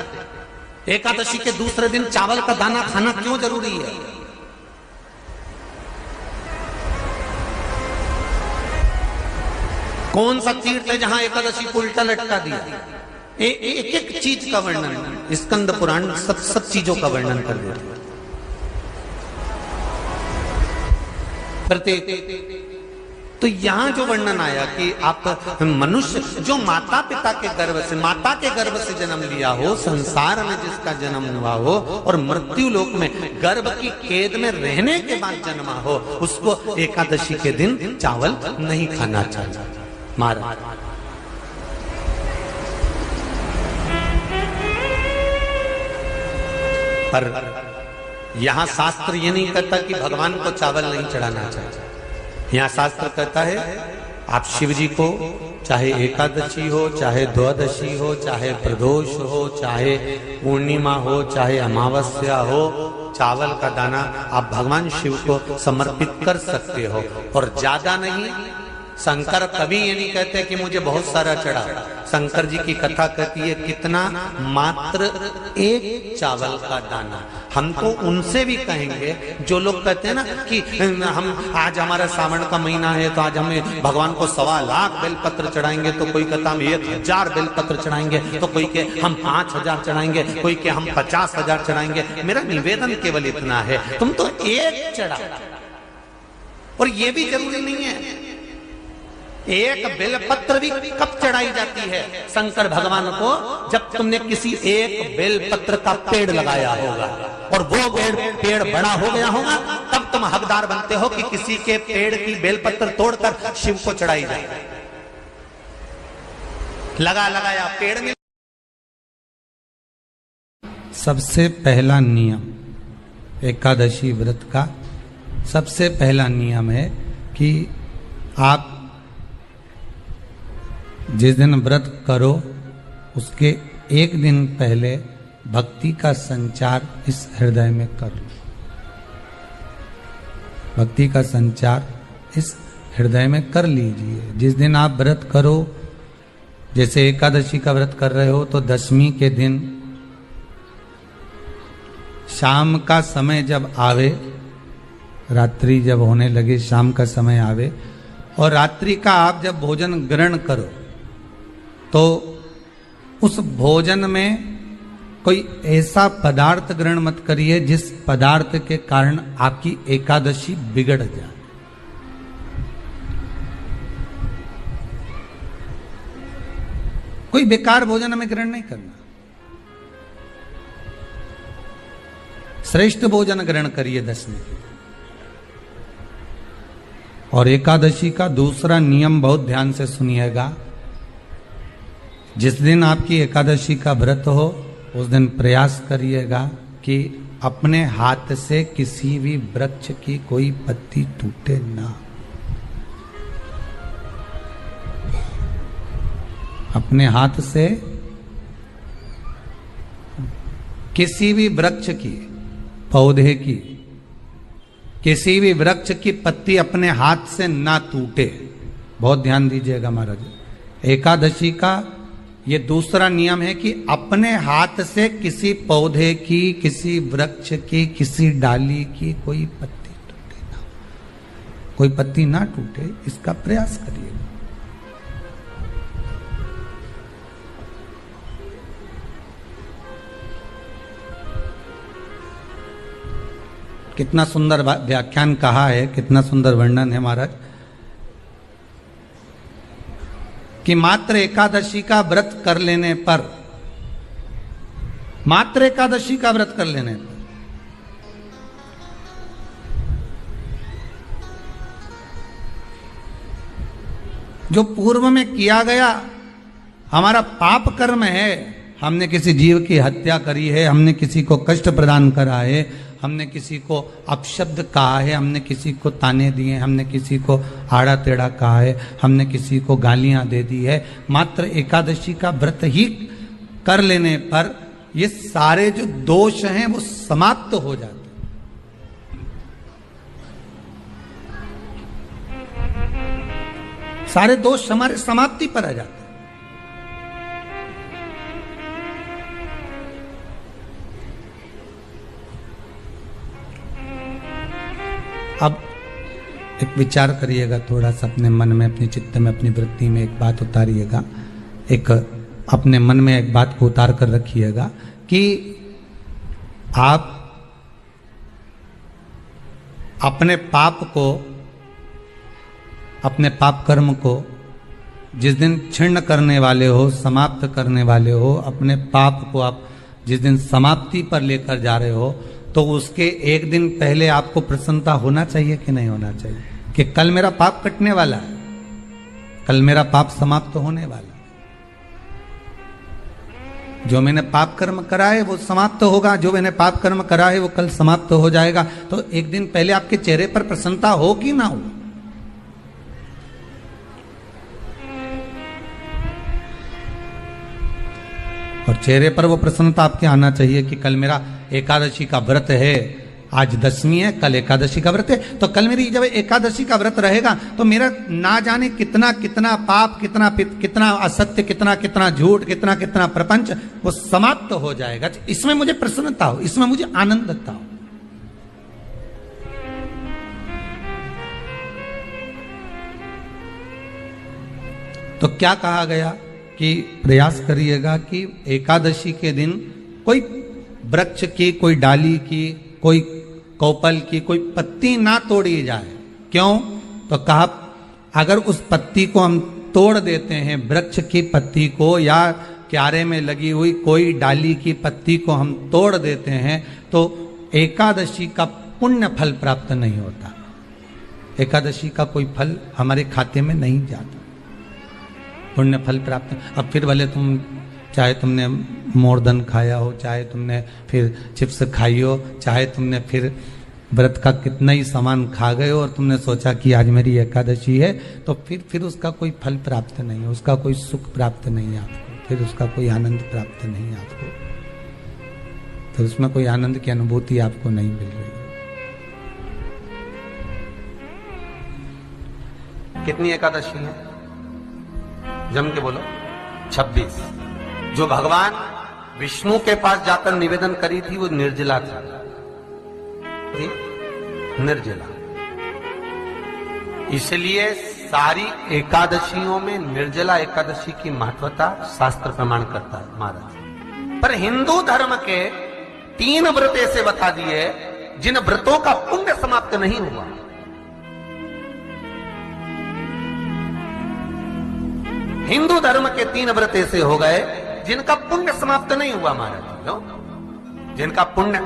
S1: एकादशी के दूसरे दिन चावल का दाना खाना क्यों जरूरी है। कौन सा तीर्थ है जहां एकादशी को उल्टा लटका दिया। एक एक चीज का वर्णन स्कंद पुराण सब चीजों का वर्णन कर देता है।
S2: प्रत्येक। तो यहां जो वर्णन आया कि आप मनुष्य जो माता पिता के गर्भ से, माता के गर्भ से जन्म लिया हो, संसार में जिसका जन्म हुआ हो और मृत्यु लोक में गर्भ की कैद में रहने के बाद जन्मा हो, उसको एकादशी के दिन चावल नहीं खाना चाहिए। महाराज पर यहां शास्त्र ये नहीं कहता कि भगवान को चावल नहीं चढ़ाना चाहिए। यहां शास्त्र कहता है आप शिव जी को चाहे एकादशी हो, चाहे द्वादशी हो, चाहे प्रदोष हो, चाहे पूर्णिमा हो, चाहे अमावस्या हो, चावल का दाना आप भगवान शिव को समर्पित कर सकते हो। और ज्यादा नहीं, शंकर कभी ये नहीं कहते कि मुझे बहुत सारा चढ़ा। शंकर जी की कथा कहती है कितना, मात्र एक चावल का दाना। हम तो उनसे भी कहेंगे जो लोग कहते हैं ना कि हम आज हमारा सावन का महीना है तो आज हमें भगवान को 1.25 लाख बेलपत्र चढ़ाएंगे, तो कोई कहता हम 1000 बेलपत्र चढ़ाएंगे, तो कोई के हम 5000 चढ़ाएंगे, कोई के हम 50,000 चढ़ाएंगे। मेरा निवेदन केवल इतना है, तुम तो एक चढ़ा। और ये भी जरूरी नहीं है, एक बेलपत्र भी कब चढ़ाई जाती है शंकर भगवान को, जब तुमने किसी एक बेलपत्र का पेड़ लगाया होगा और वो पेड़ बड़ा हो गया होगा, तब तुम हकदार बनते हो कि किसी के पेड़ की बेलपत्र तोड़कर शिव को चढ़ाई जाए। लगाया पेड़ में।
S1: सबसे पहला नियम एकादशी व्रत का, सबसे पहला नियम है कि आप जिस दिन व्रत करो उसके एक दिन पहले भक्ति का संचार इस हृदय में कर लो। भक्ति का संचार इस हृदय में कर लीजिए। जिस दिन आप व्रत करो, जैसे एकादशी का व्रत कर रहे हो, तो दशमी के दिन शाम का समय जब आवे, रात्रि जब होने लगे, शाम का समय आवे और रात्रि का आप जब भोजन ग्रहण करो, तो उस भोजन में कोई ऐसा पदार्थ ग्रहण मत करिए जिस पदार्थ के कारण आपकी एकादशी बिगड़ जाए। कोई बेकार भोजन हमें ग्रहण नहीं करना, श्रेष्ठ भोजन ग्रहण करिए दशमी के। और एकादशी का दूसरा नियम बहुत ध्यान से सुनिएगा। जिस दिन आपकी एकादशी का व्रत हो उस दिन प्रयास करिएगा कि अपने हाथ से किसी भी वृक्ष की कोई पत्ती टूटे ना। अपने हाथ से किसी भी वृक्ष की, पौधे की, किसी भी वृक्ष की पत्ती अपने हाथ से ना टूटे। बहुत ध्यान दीजिएगा महाराज। एकादशी का ये दूसरा नियम है कि अपने हाथ से किसी पौधे की, किसी वृक्ष की, किसी डाली की कोई पत्ती टूटे ना, कोई पत्ती ना टूटे, इसका प्रयास करिए। कितना सुंदर व्याख्यान कहा है, कितना सुंदर वर्णन है महाराज कि मात्र एकादशी का व्रत कर लेने पर, मात्र एकादशी का व्रत कर लेने पर जो पूर्व में किया गया हमारा पाप कर्म है, हमने किसी जीव की हत्या करी है, हमने किसी को कष्ट प्रदान करा है, हमने किसी को अपशब्द कहा है, हमने किसी को ताने दिए, हमने किसी को आड़ा टेढ़ा कहा है, हमने किसी को गालियां दे दी है, मात्र एकादशी का व्रत ही कर लेने पर ये सारे जो दोष हैं वो समाप्त हो जाते हैं। सारे दोष हमारे समाप्ति पर आ जाते हैं। अब एक विचार करिएगा थोड़ा सा अपने मन में, अपने चित्त में, अपनी वृत्ति में एक बात उतारिएगा, एक अपने मन में एक बात को उतार कर रखिएगा कि आप अपने पाप को अपने पाप कर्म को जिस दिन छिन्न करने वाले हो, समाप्त करने वाले हो, अपने पाप को आप जिस दिन समाप्ति पर लेकर जा रहे हो, तो उसके एक दिन पहले आपको प्रसन्नता होना चाहिए कि नहीं होना चाहिए कि कल मेरा पाप कटने वाला है, कल मेरा पाप समाप्त होने वाला है। जो मैंने पाप कर्म करा है वो समाप्त होगा, जो मैंने पाप कर्म करा है वो कल समाप्त हो जाएगा। तो एक दिन पहले आपके चेहरे पर प्रसन्नता हो कि ना हो? और चेहरे पर वो प्रसन्नता आपके आना चाहिए कि कल मेरा एकादशी का व्रत है, आज दशमी है, कल एकादशी का व्रत है, तो कल मेरी जब एकादशी का व्रत रहेगा तो मेरा ना जाने कितना कितना पाप, कितना असत्य, कितना झूठ, कितना प्रपंच वो समाप्त हो जाएगा। इसमें मुझे प्रसन्नता हो, इसमें मुझे आनंदता हो। तो क्या कहा गया कि प्रयास करिएगा कि एकादशी के दिन कोई वृक्ष की, कोई डाली की, कोई कौपल की कोई पत्ती ना तोड़ी जाए। क्यों? तो कहा अगर उस पत्ती को हम तोड़ देते हैं, वृक्ष की पत्ती को या क्यारे में लगी हुई कोई डाली की पत्ती को हम तोड़ देते हैं, तो एकादशी का पुण्य फल प्राप्त नहीं होता, एकादशी का कोई फल हमारे खाते में नहीं जाता, पुण्य फल प्राप्त। अब फिर भले तुम चाहे तुमने मोरदन खाया हो, चाहे तुमने फिर चिप्स खाई हो, चाहे तुमने फिर व्रत का कितना ही सामान खा गए हो और तुमने सोचा कि आज मेरी एकादशी है, तो फिर उसका कोई फल प्राप्त नहीं है, उसका कोई सुख प्राप्त नहीं है आपको, फिर उसका कोई आनंद प्राप्त नहीं है आपको, तो उसमें कोई आनंद की अनुभूति आपको नहीं मिल रही है।
S2: कितनी एकादशी है? जम के बोलो। 26। जो भगवान विष्णु के पास जाकर निवेदन करी थी वो निर्जला थी, निर्जला। इसलिए सारी एकादशियों में निर्जला एकादशी की महत्वता शास्त्र प्रमाण करता है महाराज। पर हिंदू धर्म के 3 व्रत ऐसे बता दिए जिन व्रतों का पुण्य समाप्त नहीं हुआ। हिंदू धर्म के 3 व्रत ऐसे हो गए जिनका पुण्य समाप्त नहीं हुआ महाराज, जिनका पुण्य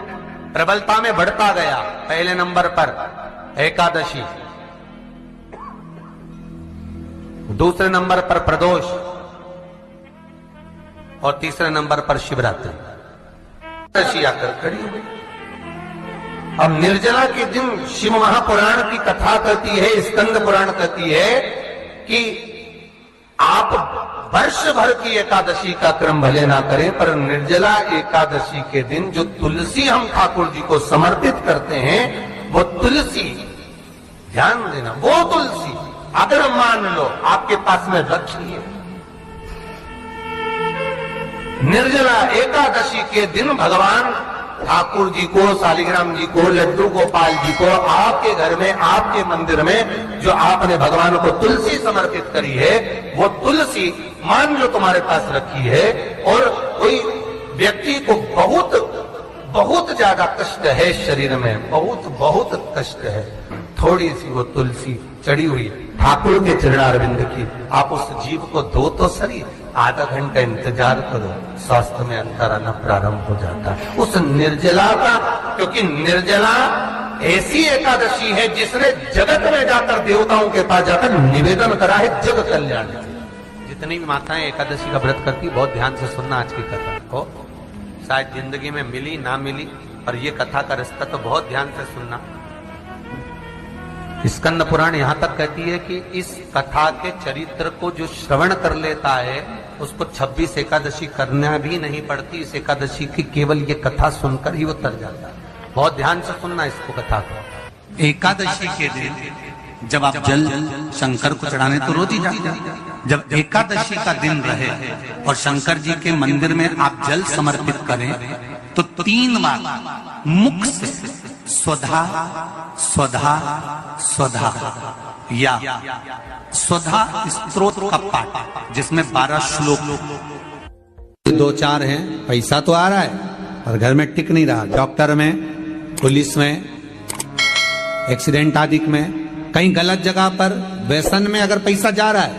S2: प्रबलता में बढ़ता गया। पहले नंबर पर एकादशी, दूसरे नंबर पर प्रदोष और तीसरे नंबर पर शिवरात्रि। एकादशी आकर खड़ी हो गई। अब निर्जला के दिन शिव महापुराण की कथा कहती है, स्कंद पुराण कहती है कि आप वर्ष भर की एकादशी का क्रम भले ना करें, पर निर्जला एकादशी के दिन जो तुलसी हम ठाकुर जी को समर्पित करते हैं, वो तुलसी, ध्यान देना, वो तुलसी अगर मान लो आपके पास में रखी है, निर्जला एकादशी के दिन भगवान ठाकुर जी को, शालिग्राम जी को, लड्डू गोपाल जी को आपके घर में, आपके मंदिर में जो आपने भगवान को तुलसी समर्पित करी है, वो तुलसी मान लो तुम्हारे पास रखी है और कोई व्यक्ति को बहुत ज्यादा कष्ट है शरीर में, बहुत कष्ट है, थोड़ी सी वो तुलसी चढ़ी हुई ठाकुर के चरणारविंद की, आप उस जीव को दो तो सही, आधा घंटा इंतजार करो, स्वास्थ्य में अंतर आना प्रारंभ हो जाता है उस निर्जला का। क्योंकि निर्जला ऐसी एकादशी है जिसने जगत में जाकर, देवताओं के पास जाकर निवेदन करा है जग कल्याण। जितनी भी माताएं एकादशी का व्रत करती, बहुत ध्यान से सुनना आज की कथा को, शायद जिंदगी में मिली ना मिली, पर ये कथा का रिश्ता तो बहुत ध्यान से सुनना। स्कंद पुराण यहां तक कहती है कि इस कथा के चरित्र को जो श्रवण कर लेता है उसको 26 एकादशी करना भी नहीं पड़ती, इस एकादशी की केवल ये कथा सुनकर ही वो तर जाता है। बहुत ध्यान से सुनना इसको, कथा को।
S1: एकादशी के दिन जब आप जल शंकर को चढ़ाने तो रोज ही जाते हैं, जब एकादशी का दिन रहे और शंकर जी के मंदिर में आप जल समर्पित करें तो 3 बार मुख से स्वधा स्वधा स्वधा या स्वधा स्तोत्र का पाठ, जिसमें 12 श्लोक, 2-4 हैं। पैसा तो आ रहा है पर घर में टिक नहीं रहा, डॉक्टर में, पुलिस में, एक्सीडेंट आदि में, कहीं गलत जगह पर व्यसन में अगर पैसा जा रहा है,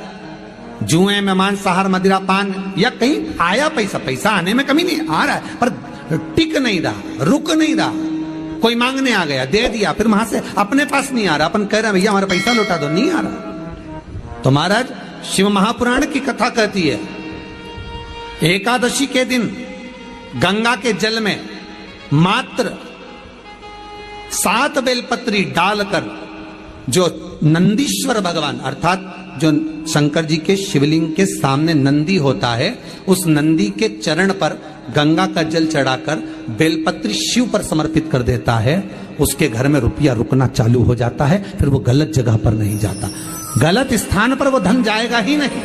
S1: जुए में मांसाहार मदिरा पान, या कहीं आया पैसा, पैसा आने में कमी नहीं, आ रहा है पर टिक नहीं रहा, रुक नहीं रहा, कोई मांगने आ गया दे दिया, फिर वहां से अपने पास नहीं आ रहा, अपन कह रहे हैं भैया हमारा पैसा लौटा दो, नहीं आ रहा। तो महाराज शिव महापुराण की कथा कहती है, एकादशी के दिन गंगा के जल में मात्र 7 बेलपत्री डालकर जो नंदीश्वर भगवान अर्थात जो शंकर जी के शिवलिंग के सामने नंदी होता है, उस नंदी के चरण पर गंगा का जल चढ़ाकर बेलपत्री शिव पर समर्पित कर देता है, उसके घर में रुपया रुकना चालू हो जाता है, फिर वो गलत जगह पर नहीं जाता, गलत स्थान पर वो धन जाएगा ही नहीं।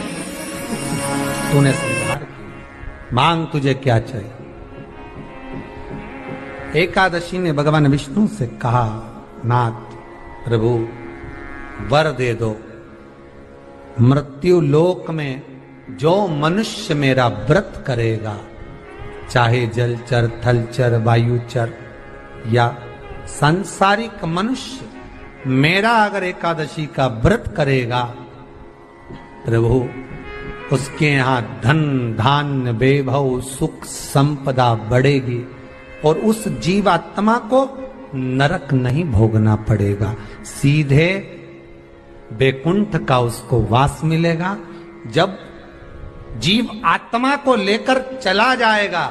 S1: तूने स्वीकार किया, मांग तुझे क्या चाहिए। एकादशी ने भगवान विष्णु से कहा, नाथ प्रभु वर दे दो, मृत्यु लोक में जो मनुष्य मेरा व्रत करेगा, चाहे जलचर थलचर वायुचर या सांसारिक मनुष्य, मेरा अगर एकादशी का व्रत करेगा, प्रभु उसके यहां धन धान्य वैभव सुख संपदा बढ़ेगी और उस जीवात्मा को नरक नहीं भोगना पड़ेगा, सीधे वैकुंठ का उसको वास मिलेगा। जब जीव आत्मा को लेकर चला जाएगा,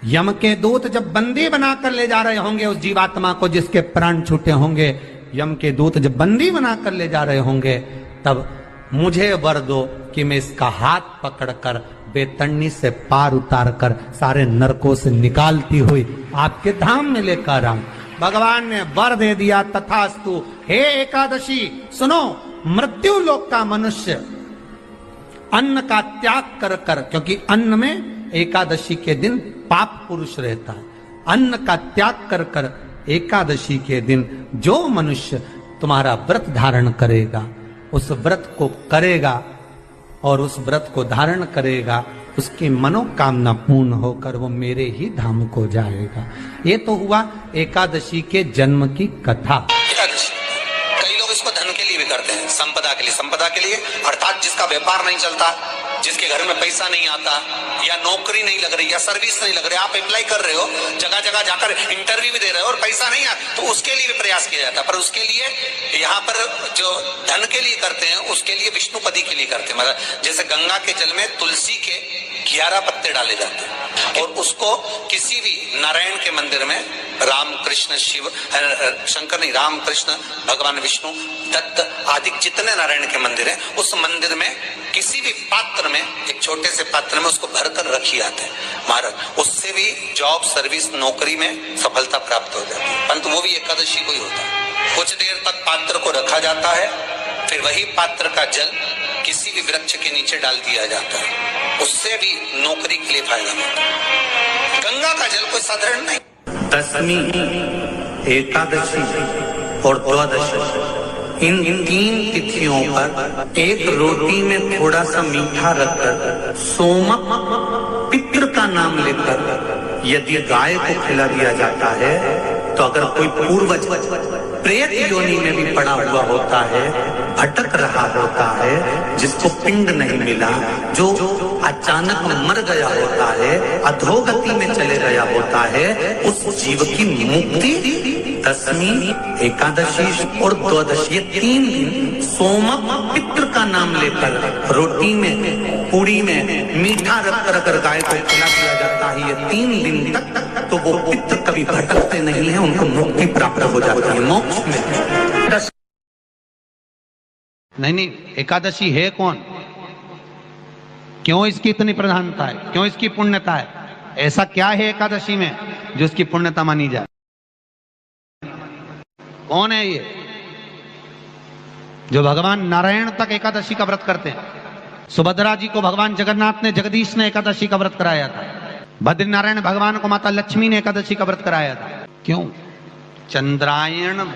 S1: यम के दूत जब बंदी बनाकर ले जा रहे होंगे उस जीवात्मा को, जिसके प्राण छूटे होंगे, यम के दूत जब बंदी बनाकर ले जा रहे होंगे, तब मुझे वर दो कि मैं इसका हाथ पकड़कर बेतन्नी से पार उतार कर सारे नरकों से निकालती हुई आपके धाम में लेकर आऊं। भगवान ने वर दे दिया, तथास्तु। हे एकादशी सुनो, मृत्यु लोक का मनुष्य अन्न का त्याग कर कर, क्योंकि अन्न में एकादशी के दिन पाप पुरुष रहता है, अन्न का त्याग कर कर एकादशी के दिन जो मनुष्य तुम्हारा व्रत धारण करेगा, उस व्रत को करेगा और उस व्रत को धारण करेगा, उसकी मनोकामना पूर्ण होकर वो मेरे ही धाम को जाएगा। ये तो हुआ एकादशी के जन्म की कथा।
S2: कई लोग इसको धन के लिए भी करते हैं, संपदा के लिए अर्थात जिसका व्यापार नहीं चलता, जिसके घर में पैसा नहीं आता, या नौकरी नहीं लग रही, या सर्विस नहीं लग रही, आप अप्लाई कर रहे हो, जगह जगह जाकर इंटरव्यू भी दे रहे हो और पैसा नहीं आता, तो उसके लिए भी प्रयास किया जाता है। पर उसके लिए यहाँ पर जो धन के लिए करते हैं, उसके लिए विष्णुपदी के लिए करते हैं। मतलब जैसे गंगा के जल में तुलसी के 11 पत्ते डाले जाते हैं और उसको किसी भी नारायण के मंदिर में राम कृष्ण शिव शंकर नहीं, राम कृष्ण भगवान विष्णु दत्त आदि जितने नारायण के मंदिर हैं, उस मंदिर में किसी भी पात्र में, एक छोटे से पात्र में उसको भरकर रखी जाते हैं महाराज। उससे भी जॉब सर्विस नौकरी में सफलता प्राप्त हो जाती है, परंतु वो भी एकादशी को ही होता है। कुछ देर तक पात्र को रखा जाता है, फिर वही पात्र का जल किसी भी वृक्ष के नीचे डाल दिया जाता है, उससे भी नौकरी के लिए फायदा होता है। गंगा का जल कोई साधारण नहीं।
S1: दशमी, एकादशी और द्वादशी, इन 3 तिथियों पर एक रोटी में थोड़ा सा मीठा रखकर सोमक पितृ का नाम लेकर यदि गाय को खिला दिया जाता है, तो अगर कोई पूर्वज प्रेत योनि में भी पड़ा हुआ होता है, भटक रहा होता है, जिसको पिंड नहीं मिला, जो अचानक मर गया होता है, अधोगति में चले गया होता है, उस जीव की मुक्ति दशमी, एकादशी और द्वादशी, 3 दिन सोमक पितृ का नाम लेकर रोटी में पूड़ी में मीठा रखकर अगर गाय को खिला दिया जाता है ये 3 दिन तक, तो वो पितृ कभी भटकते नहीं है, उनको मुक्ति प्राप्त हो जाती है मोक्ष में। नहीं, एकादशी है कौन, क्यों इसकी इतनी प्रधानता है, क्यों इसकी पुण्यता है, ऐसा क्या है एकादशी में जो इसकी पुण्यता मानी जाए? कौन है ये जो भगवान नारायण तक एकादशी का व्रत करते हैं? सुभद्रा जी को भगवान जगन्नाथ ने, जगदीश ने एकादशी का व्रत कराया था, बद्रीनारायण भगवान को माता लक्ष्मी ने एकादशी का व्रत कराया था। क्यों? चंद्रायण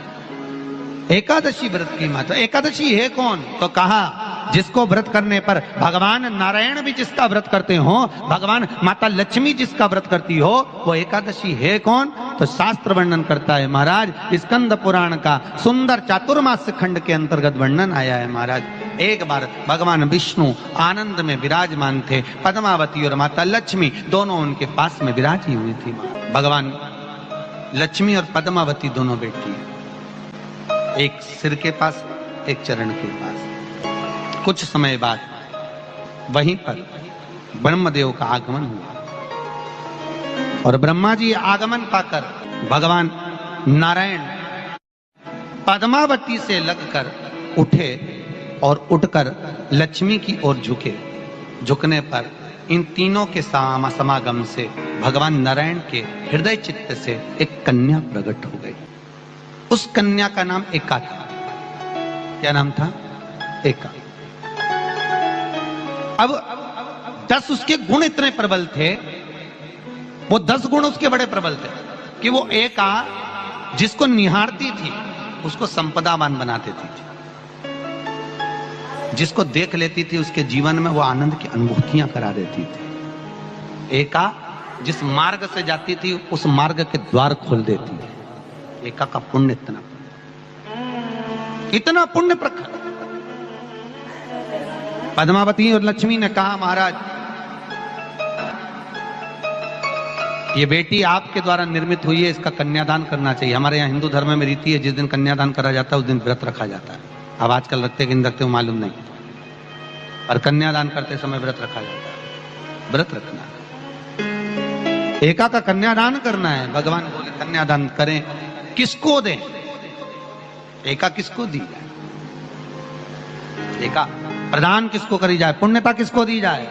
S1: एकादशी व्रत की माता। एकादशी है कौन? तो कहा जिसको व्रत करने पर भगवान नारायण भी जिसका व्रत करते हो, भगवान माता लक्ष्मी जिसका व्रत करती हो, वो एकादशी है कौन? तो शास्त्र वर्णन करता है महाराज, स्कंद पुराण का सुंदर चातुर्मास्य खंड के अंतर्गत वर्णन आया है महाराज। एक बार भगवान विष्णु आनंद में विराजमान थे, पद्मावती और माता लक्ष्मी दोनों उनके पास में विराजी हुई थी। भगवान लक्ष्मी और पद्मावती दोनों बैठी, एक सिर के पास एक चरण के पास। कुछ समय बाद वहीं पर ब्रह्मदेव का आगमन हुआ और ब्रह्मा जी आगमन पाकर भगवान नारायण पद्मावती से लगकर उठे और उठकर लक्ष्मी की ओर झुके। झुकने पर इन तीनों के समागम से भगवान नारायण के हृदय चित्त से एक कन्या प्रकट हो गई। उस कन्या का नाम एका था। क्या नाम था? एका। अब 10 उसके गुण इतने प्रबल थे, वो 10 गुण उसके बड़े प्रबल थे कि वो एका जिसको निहारती थी उसको संपदावान बना देती थी। जिसको देख लेती थी उसके जीवन में वो आनंद की अनुभूतियां करा देती थी। एका जिस मार्ग से जाती थी उस मार्ग के द्वार खोल देती थी। एका का पुण्य इतना पुण्य प्रखर। पद्मावती और लक्ष्मी ने कहा महाराज ये बेटी आपके द्वारा निर्मित हुई है, इसका कन्यादान करना चाहिए। हमारे यहाँ हिंदू धर्म में रीति है, जिस दिन कन्यादान करा जाता है उस दिन व्रत रखा जाता है। अब आजकल रखते कि नहीं रखते हो मालूम नहीं, और कन्यादान करते समय व्रत रखा जाता है। व्रत रखना है, एका का कन्यादान करना है। भगवान बोले कन्यादान करें, किसको दें? एका किसको दी जाए? एका प्रदान किसको करी जाए? पुण्यता किसको दी जाए?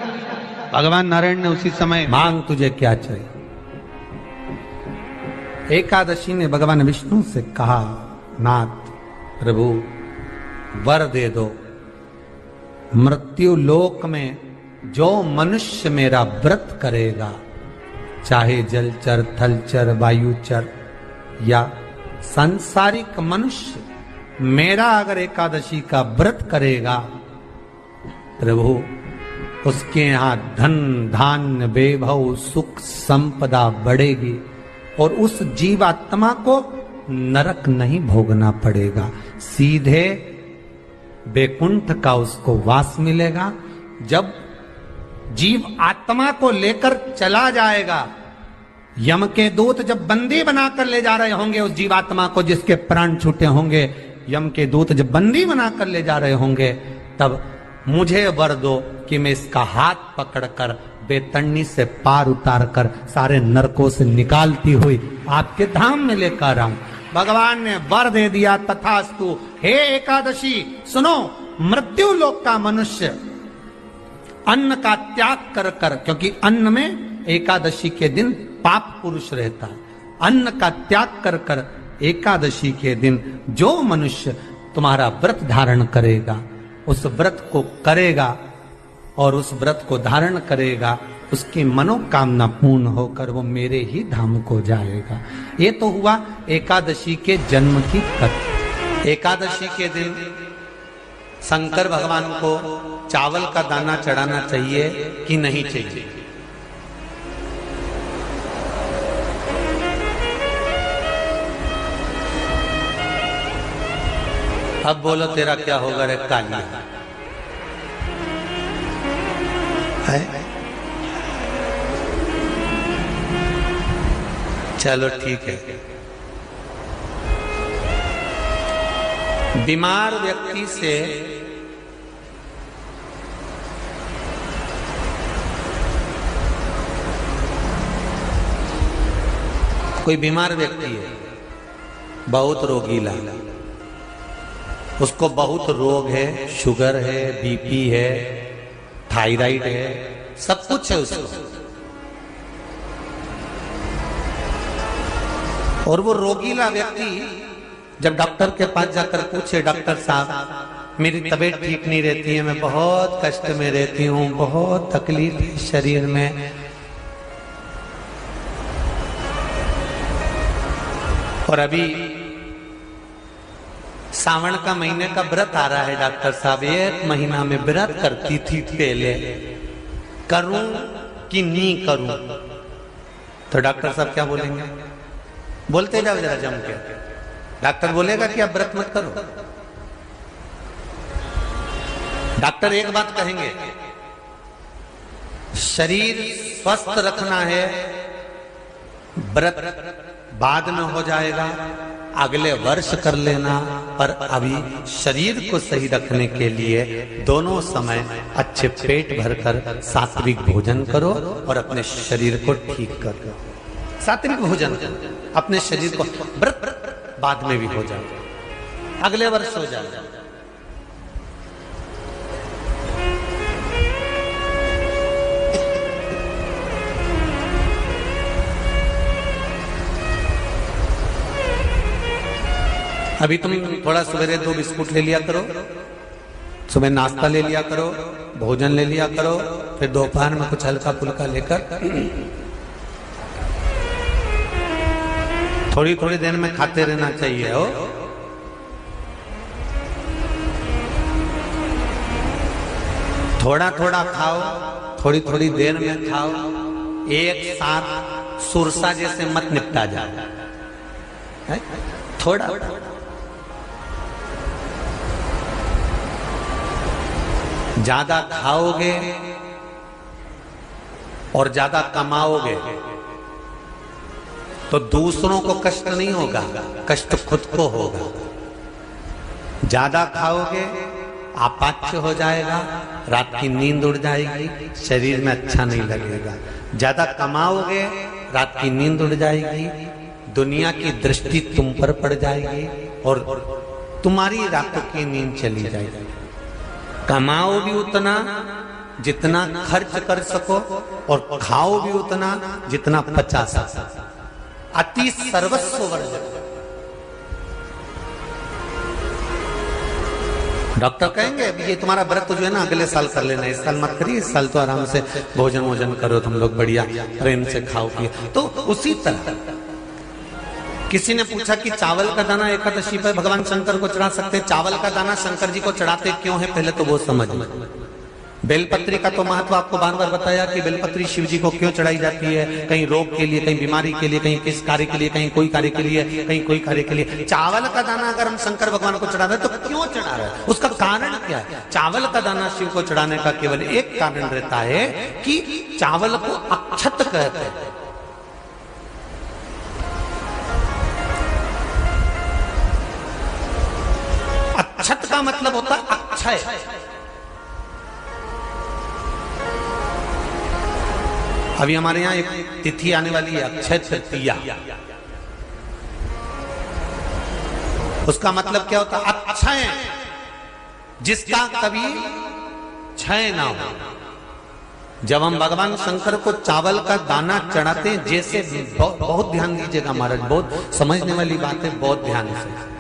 S1: भगवान नारायण ने उसी समय मांग तुझे क्या चाहिए। एकादशी ने भगवान विष्णु से कहा नाथ प्रभु वर दे दो, मृत्यु लोक में जो मनुष्य मेरा व्रत करेगा, चाहे जलचर थलचर वायुचर या सांसारिक मनुष्य, मेरा अगर एकादशी का व्रत करेगा प्रभु उसके यहां धन धान्य वैभव सुख संपदा बढ़ेगी और उस जीवात्मा को नरक नहीं भोगना पड़ेगा, सीधे बैकुंठ का उसको वास मिलेगा। जब जीव आत्मा को लेकर चला जाएगा, यम के दूत जब बंदी बनाकर ले जा रहे होंगे उस जीवात्मा को, जिसके प्राण छूटे होंगे, यम के दूत जब बंदी बनाकर ले जा रहे होंगे, तब मुझे वर दो कि मैं इसका हाथ पकड़कर बेतन्नी से पार उतार कर सारे नरकों से निकालती हुई आपके धाम में लेकर आऊं। भगवान ने वर दे दिया, तथास्तु। हे एकादशी सुनो, मृत्यु लोक का मनुष्य अन्न का त्याग कर कर, क्योंकि अन्न में एकादशी के दिन पाप पुरुष रहता है, अन्न का त्याग कर कर एकादशी के दिन जो मनुष्य तुम्हारा व्रत धारण करेगा, उस व्रत को करेगा और उस व्रत को धारण करेगा, उसकी मनोकामना पूर्ण होकर वो मेरे ही धाम को जाएगा। ये तो हुआ एकादशी के जन्म की कथा। एकादशी के दिन शंकर भगवान को चावल का दाना चढ़ाना चाहिए कि नहीं चाहिए? अब बोलो तेरा क्या होगा रे कालिया? है? चलो ठीक है। बीमार व्यक्ति से कोई बीमार व्यक्ति है, बहुत रोगीला, उसको बहुत रोग है, शुगर है, बीपी है, थायराइड है, सब कुछ है उसको, और वो रोगीला व्यक्ति जब डॉक्टर के पास जाकर पूछे, डॉक्टर साहब मेरी तबीयत ठीक नहीं रहती है, मैं बहुत कष्ट में रहती हूँ, बहुत तकलीफ है शरीर में, और अभी सावन का महीने का व्रत आ रहा है डॉक्टर साहब, 1 महीना में व्रत करती थी पहले, करूं कि नहीं करूं? तो डॉक्टर साहब क्या बोलेंगे? बोलते जाओ जरा जम के। डॉक्टर बोलेगा कि आप व्रत मत करो। डॉक्टर एक बात कहेंगे, शरीर स्वस्थ रखना है, व्रत बाद में हो जाएगा, अगले वर्ष कर लेना, पर अभी शरीर को सही रखने के लिए दोनों समय अच्छे पेट भरकर सात्विक भोजन करो और अपने शरीर को ठीक करो। सात्विक भोजन अपने शरीर को, व्रत बाद में भी हो जाए, अगले वर्ष हो जाए। अभी तुम थोड़ा सवेरे 2 बिस्कुट ले लिया करो, सुबह नाश्ता ले लिया करो, भोजन ले लिया करो, फिर दोपहर में कुछ हल्का फुल्का लेकर थोड़ी थोड़ी देर में खाते रहना चाहिए हो। थोड़ा थोड़ा खाओ, थोड़ी थोड़ी देर में खाओ, एक साथ सुरसा जैसे मत निपटा जाए, थोड़ा। ज्यादा खाओगे और ज्यादा कमाओगे तो दूसरों को कष्ट नहीं होगा, कष्ट खुद को होगा। ज्यादा खाओगे आपाच्य हो जाएगा, रात की नींद उड़ जाएगी, शरीर में अच्छा नहीं लगेगा। ज्यादा कमाओगे, रात की नींद उड़ जाएगी, दुनिया की दृष्टि तुम पर पड़ जाएगी और तुम्हारी रातों की नींद चली जाएगी। कमाओ भी उतना जितना खर्च कर सको और खाओ भी उतना जितना पचा सको। अति सर्वस्व वर्जन। डॉक्टर कहेंगे ये तुम्हारा व्रत जो है ना अगले साल कर लेना, इस साल मत करिए, इस साल तो आराम से भोजन वोजन करो तुम लोग, बढ़िया प्रेम से खाओ पिए। तो उसी तरह किसी ने पूछा कि चावल का दाना एकादशी पर भगवान शंकर को चढ़ा सकते, चावल का दाना शंकर जी को चढ़ाते क्यों है, पहले तो वो समझ। बेलपत्री का तो महत्व आपको बार बार बताया कि बेलपत्री शिव जी को क्यों चढ़ाई जाती है, कहीं रोग के लिए, कहीं बीमारी के लिए, कहीं किस कार्य के लिए, कहीं कोई कार्य के लिए, कहीं कोई कार्य के लिए। चावल का दाना अगर हम शंकर भगवान को चढ़ा रहे तो क्यों चढ़ा रहे हैं, उसका कारण क्या है? चावल का दाना शिव को चढ़ाने का केवल एक कारण रहता है कि चावल को अक्षत कहते हैं। अक्षत का मतलब होता है अक्षय। अभी हमारे यहां एक तिथि आने वाली है, अक्षय तृतीया। उसका मतलब क्या होता है? अक्षय, जिसका कभी क्षय ना हो। जब हम भगवान शंकर को चावल का दाना चढ़ाते हैं, जैसे बहुत ध्यान दीजिएगा महाराज, बहुत समझने वाली बात है, बहुत ध्यान से।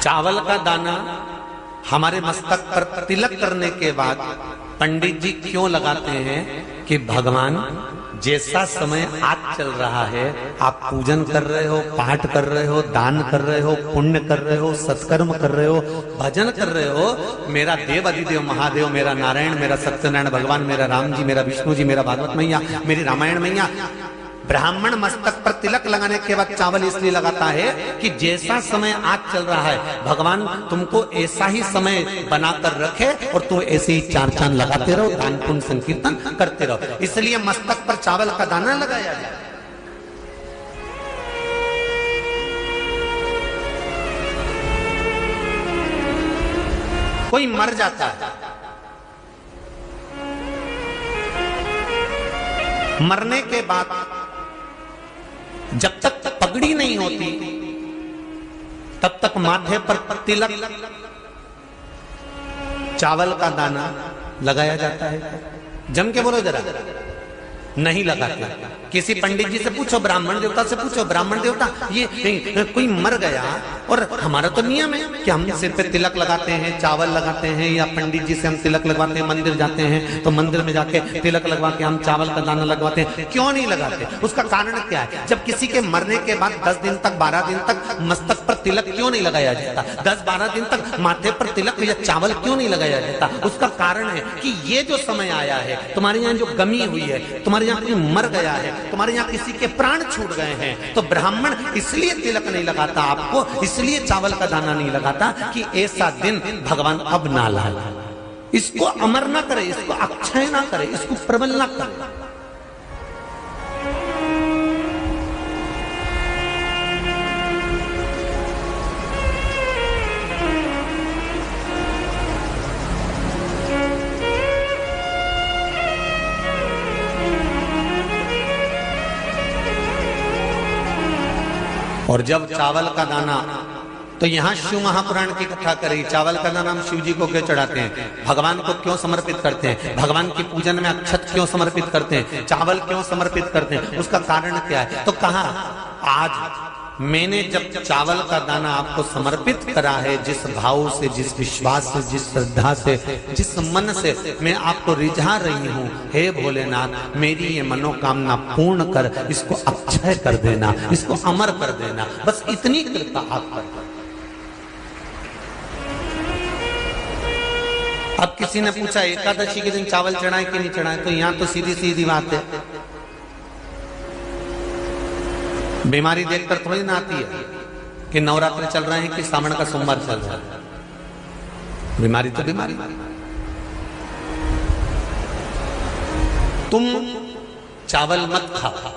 S1: चावल का दाना हमारे मस्तक पर तिलक करने के बाद पंडित जी क्यों लगाते हैं कि भगवान जैसा समय आज चल रहा है, आप पूजन कर रहे हो, पाठ कर रहे हो, दान कर रहे हो, पुण्य कर रहे हो, सत्कर्म कर रहे हो, भजन कर रहे हो, मेरा देव अधिदेव महादेव, मेरा नारायण, मेरा सत्यनारायण भगवान, मेरा राम जी, मेरा विष्णु जी, मेरा भागवत मैया, मेरी रामायण मैया, ब्राह्मण मस्तक पर तिलक लगाने के बाद चावल इसलिए लगाता है कि जैसा समय आज चल रहा है, भगवान तुमको ऐसा ही समय बनाकर रखे और तुम ऐसे ही चार चांद लगाते रहो, दान पुण्य संकीर्तन करते रहो। इसलिए मस्तक पर चावल का दाना लगाया जाए। कोई मर जाता है, मरने के बाद जब तक पगड़ी नहीं होती तब तक माथे पर तिलक, चावल का दाना लगाया जाता है। जम के बोलो जरा, नहीं लगाते। किसी पंडित जी से पूछो, ब्राह्मण देवता से पूछो, ब्राह्मण देवता ये कोई मर गया, और हमारा तो नियम है कि हम सिर पे तिलक लगाते हैं, चावल लगाते हैं, या पंडित जी से हम तिलक लगवाते हैं, मंदिर जाते हैं तो मंदिर में जाके तिलक लगवा के हम चावल का दाना लगवाते हैं। क्यों नहीं लगाते? उसका कारण क्या है? जब किसी के मरने के बाद 10 दिन तक 12 दिन तक मस्तक पर तिलक क्यों नहीं लगाया जाता? 10-12 दिन तक माथे पर तिलक या चावल क्यों नहीं लगाया जाता? उसका कारण है कि ये जो समय आया है, तुम्हारे यहाँ जो गमी हुई है, तुम्हारे यहाँ कोई मर गया है, तुम्हारे यहाँ किसी के प्राण छूट गए हैं, तो ब्राह्मण इसलिए तिलक नहीं लगाता आपको, इसलिए चावल का दाना नहीं लगाता कि ऐसा दिन भगवान अब ना लाए, इसको अमर ना करे, इसको अक्षय ना करे, इसको प्रबल ना करे। और जब चावल का दाना, तो यहां शिव महापुराण की कथा करी, चावल का दाना हम शिव जी को क्यों चढ़ाते हैं, भगवान को क्यों समर्पित करते हैं, भगवान की पूजन में अक्षत क्यों समर्पित करते हैं, चावल क्यों समर्पित करते हैं, उसका कारण क्या है? तो कहा आज मैंने जब चावल का दाना आपको समर्पित करा है, जिस भाव से, जिस विश्वास से, जिस श्रद्धा से, जिस मन से मैं आपको रिझा रही हूं, हे भोलेनाथ मेरी ये मनोकामना पूर्ण कर, इसको अक्षय कर देना, इसको अमर कर देना, बस इतनी कृपा आप कर। अब किसी ने पूछा एकादशी के दिन चावल चढ़ाए कि नहीं चढ़ाए, तो यहां तो सीधी सीधी बात है, बीमारी देखकर थोड़ी ना आती है कि नवरात्र चल रहे हैं कि सावन का सोमवार चल रहा है, बीमारी तो बीमारी। तुम चावल मत खाओ।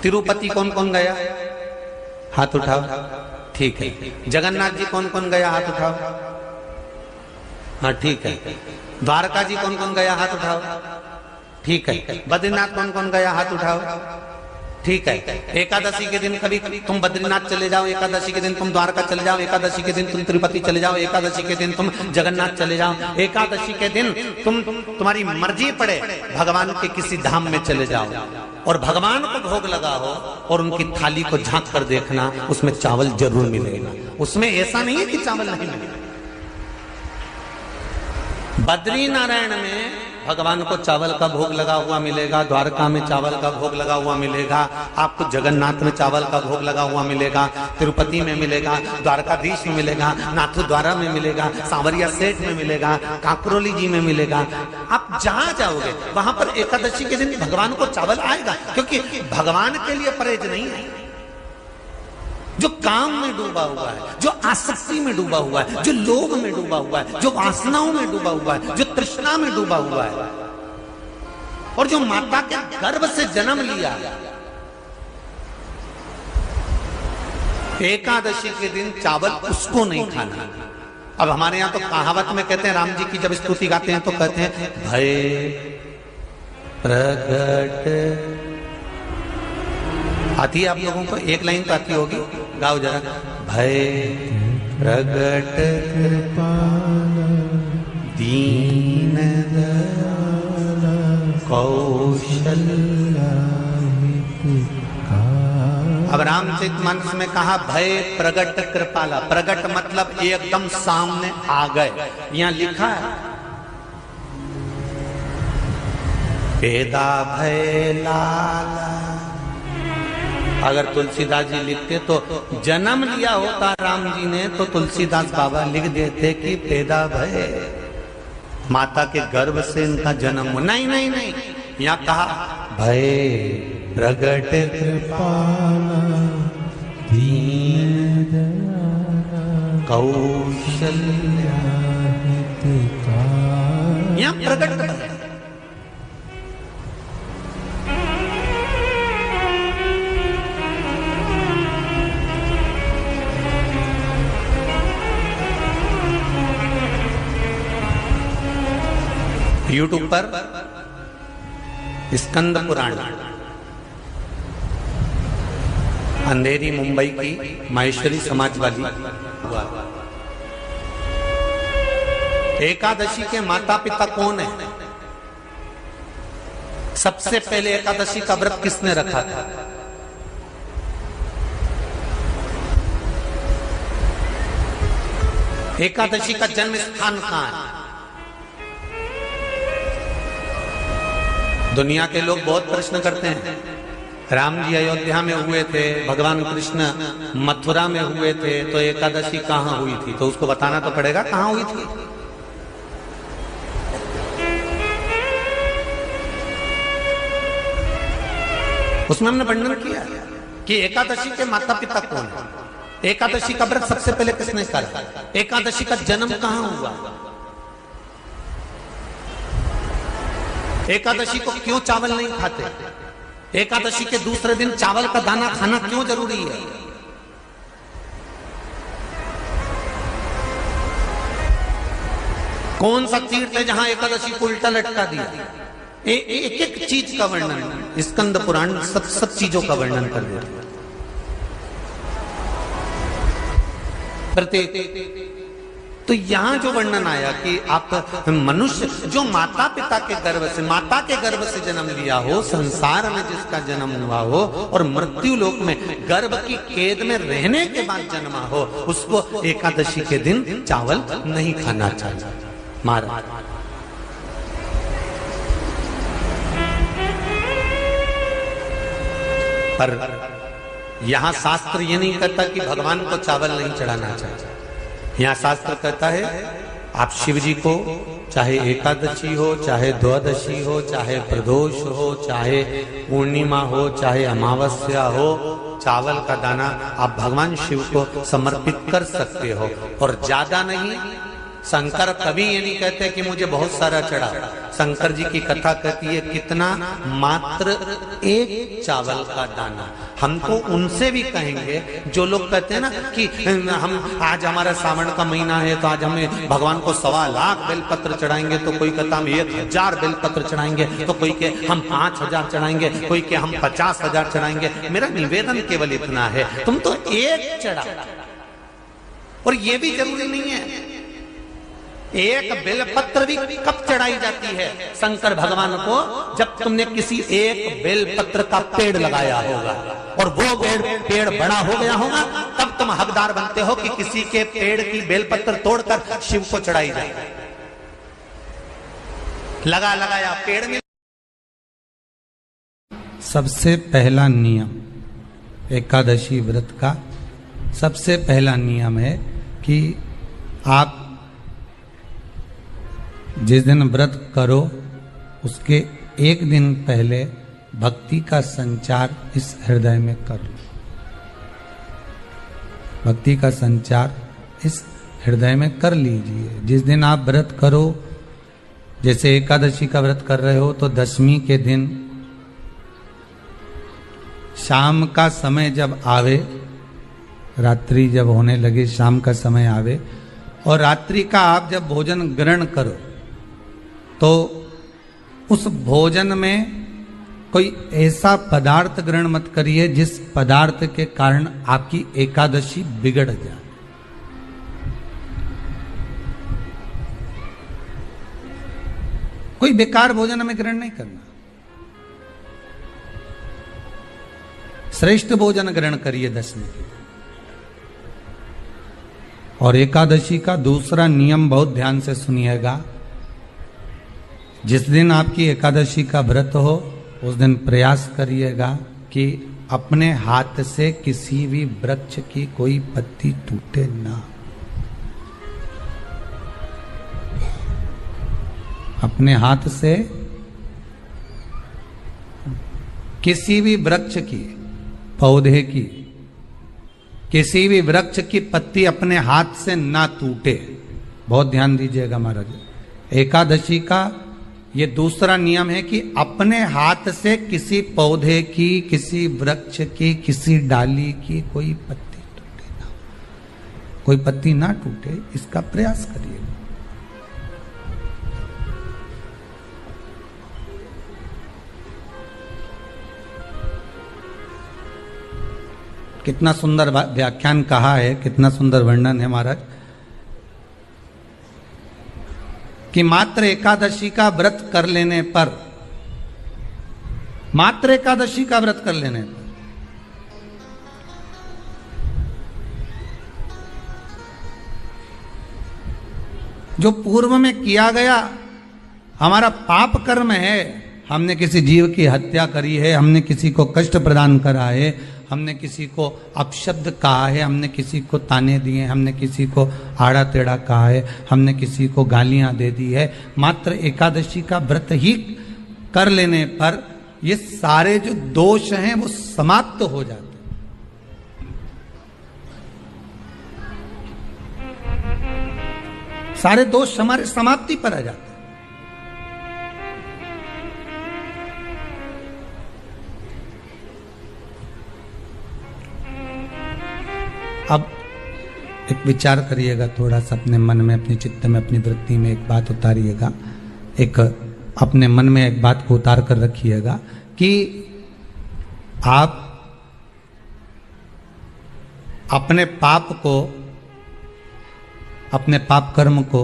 S1: तिरुपति कौन कौन गया? हाथ उठाओ। ठीक है। जगन्नाथ जी कौन कौन गया? हाथ उठाओ। हाँ ठीक है। द्वारका जी कौन कौन गया? हाथ उठाओ। ठीक है। बद्रीनाथ कौन कौन गया? हाथ उठाओ। ठीक है। एकादशी के दिन कभी तुम बद्रीनाथ चले जाओ, एकादशी के दिन तुम द्वारका चले जाओ, एकादशी के दिन तुम तिरुपति चले जाओ, एकादशी के दिन तुम जगन्नाथ चले जाओ, एकादशी के दिन तुम्हारी मर्जी पड़े भगवान के किसी धाम में चले जाओ और भगवान को भोग लगाओ और उनकी थाली को झांक कर देखना, उसमें चावल जरूर मिलेगा। उसमें ऐसा नहीं है कि चावल नहीं मिलेगा। बद्री नारायण में भगवान को चावल का भोग लगा हुआ मिलेगा, द्वारका में चावल का भोग लगा हुआ मिलेगा, आपको जगन्नाथ में चावल का भोग लगा हुआ मिलेगा, तिरुपति में मिलेगा, द्वारकाधीश में मिलेगा, नाथू द्वारा में मिलेगा, सांवरिया सेठ में मिलेगा, काकरोली जी में मिलेगा। आप जहां जाओगे वहां पर एकादशी के दिन भगवान को चावल आएगा, क्योंकि भगवान के लिए परहेज नहीं है। जो काम में डूबा हुआ है, जो आसक्ति में डूबा हुआ है, जो लोभ में डूबा हुआ है, जो वासनाओं में डूबा हुआ है, जो तृष्णा में डूबा हुआ है, और जो माता के गर्भ से जन्म लिया, एकादशी के दिन चावल उसको नहीं खाना। अब हमारे यहां तो कहावत में कहते हैं, राम जी की जब स्तुति गाते हैं तो कहते हैं, भय प्रगट, आती है आप लोगों को? एक लाइन तो आती होगी, गाओ जरा। भय प्रगट दीन कौशल्या। अब रामचरितमानस में कहा भय प्रगट कृपाला। प्रगट मतलब एकदम सामने आ गए। यहां लिखा है पेदा भय लाला। अगर तुलसीदास जी लिखते तो जन्म लिया होता राम जी ने, तो तुलसीदास बाबा लिख देते कि पैदा भय, माता के गर्भ से इनका जन्म हो। नहीं नहीं नहीं, यहाँ कहा भय प्रगट कृपाला दीन कौशल्या। यहाँ प्रगट यूट्यूब पर स्कंद पुराण, अंधेरी मुंबई की माहेश्वरी समाज वाली हुआ। एकादशी के माता पिता कौन है? सबसे पहले एकादशी का व्रत किसने रखा था? एकादशी का जन्म स्थान कहां है? दुनिया के लोग बहुत प्रश्न करते हैं, राम जी अयोध्या में हुए थे, भगवान कृष्ण मथुरा में हुए थे, तो एकादशी कहां हुई थी? तो उसको बताना तो पड़ेगा कहां हुई थी। उसमें हमने वर्णन किया कि एकादशी के माता पिता कौन है, एकादशी का व्रत सबसे पहले किसने करा, एकादशी का जन्म कहां हुआ, एकादशी को क्यों चावल नहीं खाते, एकादशी के दूसरे दिन चावल का दाना खाना क्यों जरूरी है। कौन सा तीर्थ है जहां एकादशी को उल्टा लटका दिया। एक एक चीज का वर्णन स्कंद पुराण सब चीजों का वर्णन कर देते हैं। प्रत्येक तो यहां जो वर्णन आया कि आप मनुष्य जो माता पिता के गर्भ से, माता के गर्भ से जन्म लिया हो, संसार में जिसका जन्म हुआ हो और मृत्यु लोक में गर्भ की कैद में रहने के बाद जन्मा हो, उसको एकादशी के दिन चावल नहीं खाना चाहिए। महाराज पर यहां शास्त्र ये नहीं कहता कि भगवान को चावल नहीं चढ़ाना चाहिए। यहां शास्त्र कहता है आप शिव जी को चाहे एकादशी हो, चाहे द्वादशी हो, चाहे प्रदोष हो, चाहे पूर्णिमा हो, चाहे अमावस्या हो, चावल का दाना आप भगवान शिव को समर्पित कर सकते हो और ज्यादा नहीं। शंकर कभी ये नहीं कहते कि मुझे बहुत सारा चढ़ा। शंकर जी की कथा कहती है कितना, मात्र एक चावल का दाना। हम तो उनसे भी कहेंगे जो लोग कहते हैं ना कि हम आज हमारा सावन का महीना है तो आज हमें भगवान को 1.25 लाख बेलपत्र चढ़ाएंगे, तो कोई कहता हम 1000 बेलपत्र चढ़ाएंगे, तो कोई के हम 5000 चढ़ाएंगे, कोई के हम 50,000 चढ़ाएंगे। मेरा निवेदन केवल इतना है, तुम तो एक चढ़ा। और ये भी जरूरी नहीं है, एक बेलपत्र भी कब चढ़ाई जाती है शंकर भगवान को, जब तुमने किसी एक बेलपत्र का पेड़ लगाया होगा और वो पेड़ बड़ा हो गया होगा, तब तुम हकदार बनते हो कि किसी के पेड़ की बेलपत्र तोड़कर शिव को चढ़ाई जाए। लगाया पेड़ में। सबसे पहला नियम एकादशी व्रत का सबसे पहला नियम है कि आप जिस दिन व्रत करो उसके एक दिन पहले भक्ति का संचार इस हृदय में कर लो। भक्ति का संचार इस हृदय में कर लीजिए। जिस दिन आप व्रत करो, जैसे एकादशी का व्रत कर रहे हो तो दशमी के दिन शाम का समय जब आवे, रात्रि जब होने लगे, शाम का समय आवे और रात्रि का आप जब भोजन ग्रहण करो तो उस भोजन में कोई ऐसा पदार्थ ग्रहण मत करिए जिस पदार्थ के कारण आपकी एकादशी बिगड़ जाए। कोई बेकार भोजन हमें ग्रहण नहीं करना, श्रेष्ठ भोजन ग्रहण करिए दशमी के। और एकादशी का दूसरा नियम बहुत ध्यान से सुनिएगा। जिस दिन आपकी एकादशी का व्रत हो उस दिन प्रयास करिएगा कि अपने हाथ से किसी भी वृक्ष की कोई पत्ती टूटे ना। अपने हाथ से किसी भी वृक्ष की, पौधे की, किसी भी वृक्ष की पत्ती अपने हाथ से ना टूटे। बहुत ध्यान दीजिएगा महाराज। एकादशी का ये दूसरा नियम है कि अपने हाथ से किसी पौधे की, किसी वृक्ष की, किसी डाली की कोई पत्ती टूटे ना, कोई पत्ती ना टूटे, इसका प्रयास करिए। कितना सुंदर व्याख्यान कहा है, कितना सुंदर वर्णन है महाराज कि मात्र एकादशी का व्रत कर लेने पर मात्र एकादशी का व्रत कर लेने पर। जो पूर्व में किया गया हमारा पाप कर्म है, हमने किसी जीव की हत्या करी है, हमने किसी को कष्ट प्रदान करा है, हमने किसी को अपशब्द कहा है, हमने किसी को ताने दिए, हमने किसी को आड़ा टेढ़ा कहा है, हमने किसी को गालियां दे दी है, मात्र एकादशी का व्रत ही कर लेने पर ये सारे जो दोष हैं वो समाप्त हो जाते हैं। सारे दोष हमारे समाप्ति पर आ जाते हैं। अब एक विचार करिएगा थोड़ा सा अपने मन में, अपने चित्त में, अपनी वृत्ति में एक बात उतारिएगा, एक अपने मन में एक बात को उतार कर रखिएगा कि आप अपने पाप को, अपने पाप कर्म को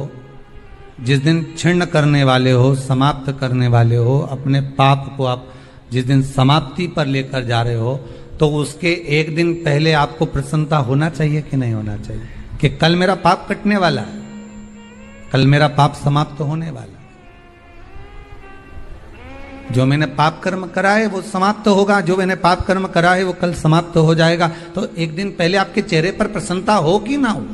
S1: जिस दिन छिन्न करने वाले हो, समाप्त करने वाले हो, अपने पाप को आप जिस दिन समाप्ति पर लेकर जा रहे हो, तो उसके एक दिन पहले आपको प्रसन्नता होना चाहिए कि नहीं होना चाहिए कि कल मेरा पाप कटने वाला है, कल मेरा पाप समाप्त होने वाला है, जो मैंने पाप कर्म करा है वो समाप्त होगा, जो मैंने पाप कर्म करा है वो कल समाप्त हो जाएगा। तो एक दिन पहले आपके चेहरे पर प्रसन्नता हो कि ना हो?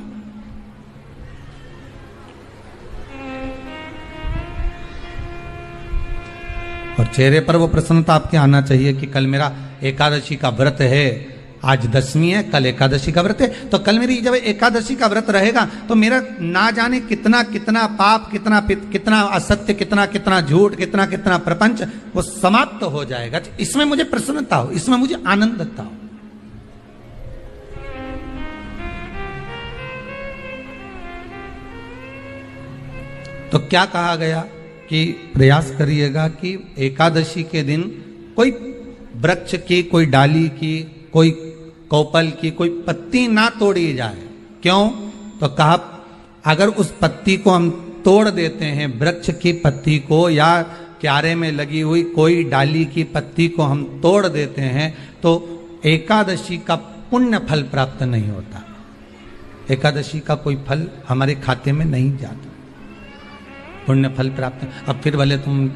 S1: और चेहरे पर वो प्रसन्नता आपके आना चाहिए कि कल मेरा एकादशी का व्रत है, आज दशमी है, कल एकादशी का व्रत है, तो कल मेरी जब एकादशी का व्रत रहेगा तो मेरा ना जाने कितना कितना पाप, कितना असत्य, कितना झूठ, कितना प्रपंच वो समाप्त हो जाएगा। इसमें मुझे प्रसन्नता हो, इसमें मुझे आनंदता हो। तो क्या कहा गया कि प्रयास करिएगा कि एकादशी के दिन कोई वृक्ष की, कोई डाली की, कोई कौपल की कोई पत्ती ना तोड़ी जाए। क्यों? तो कहा अगर उस पत्ती को हम तोड़ देते हैं, वृक्ष की पत्ती को या क्यारे में लगी हुई कोई डाली की पत्ती को हम तोड़ देते हैं, तो एकादशी का पुण्य फल प्राप्त नहीं होता, एकादशी का कोई फल हमारे खाते में नहीं जाता, पुण्य फल प्राप्त। अब फिर भले तुम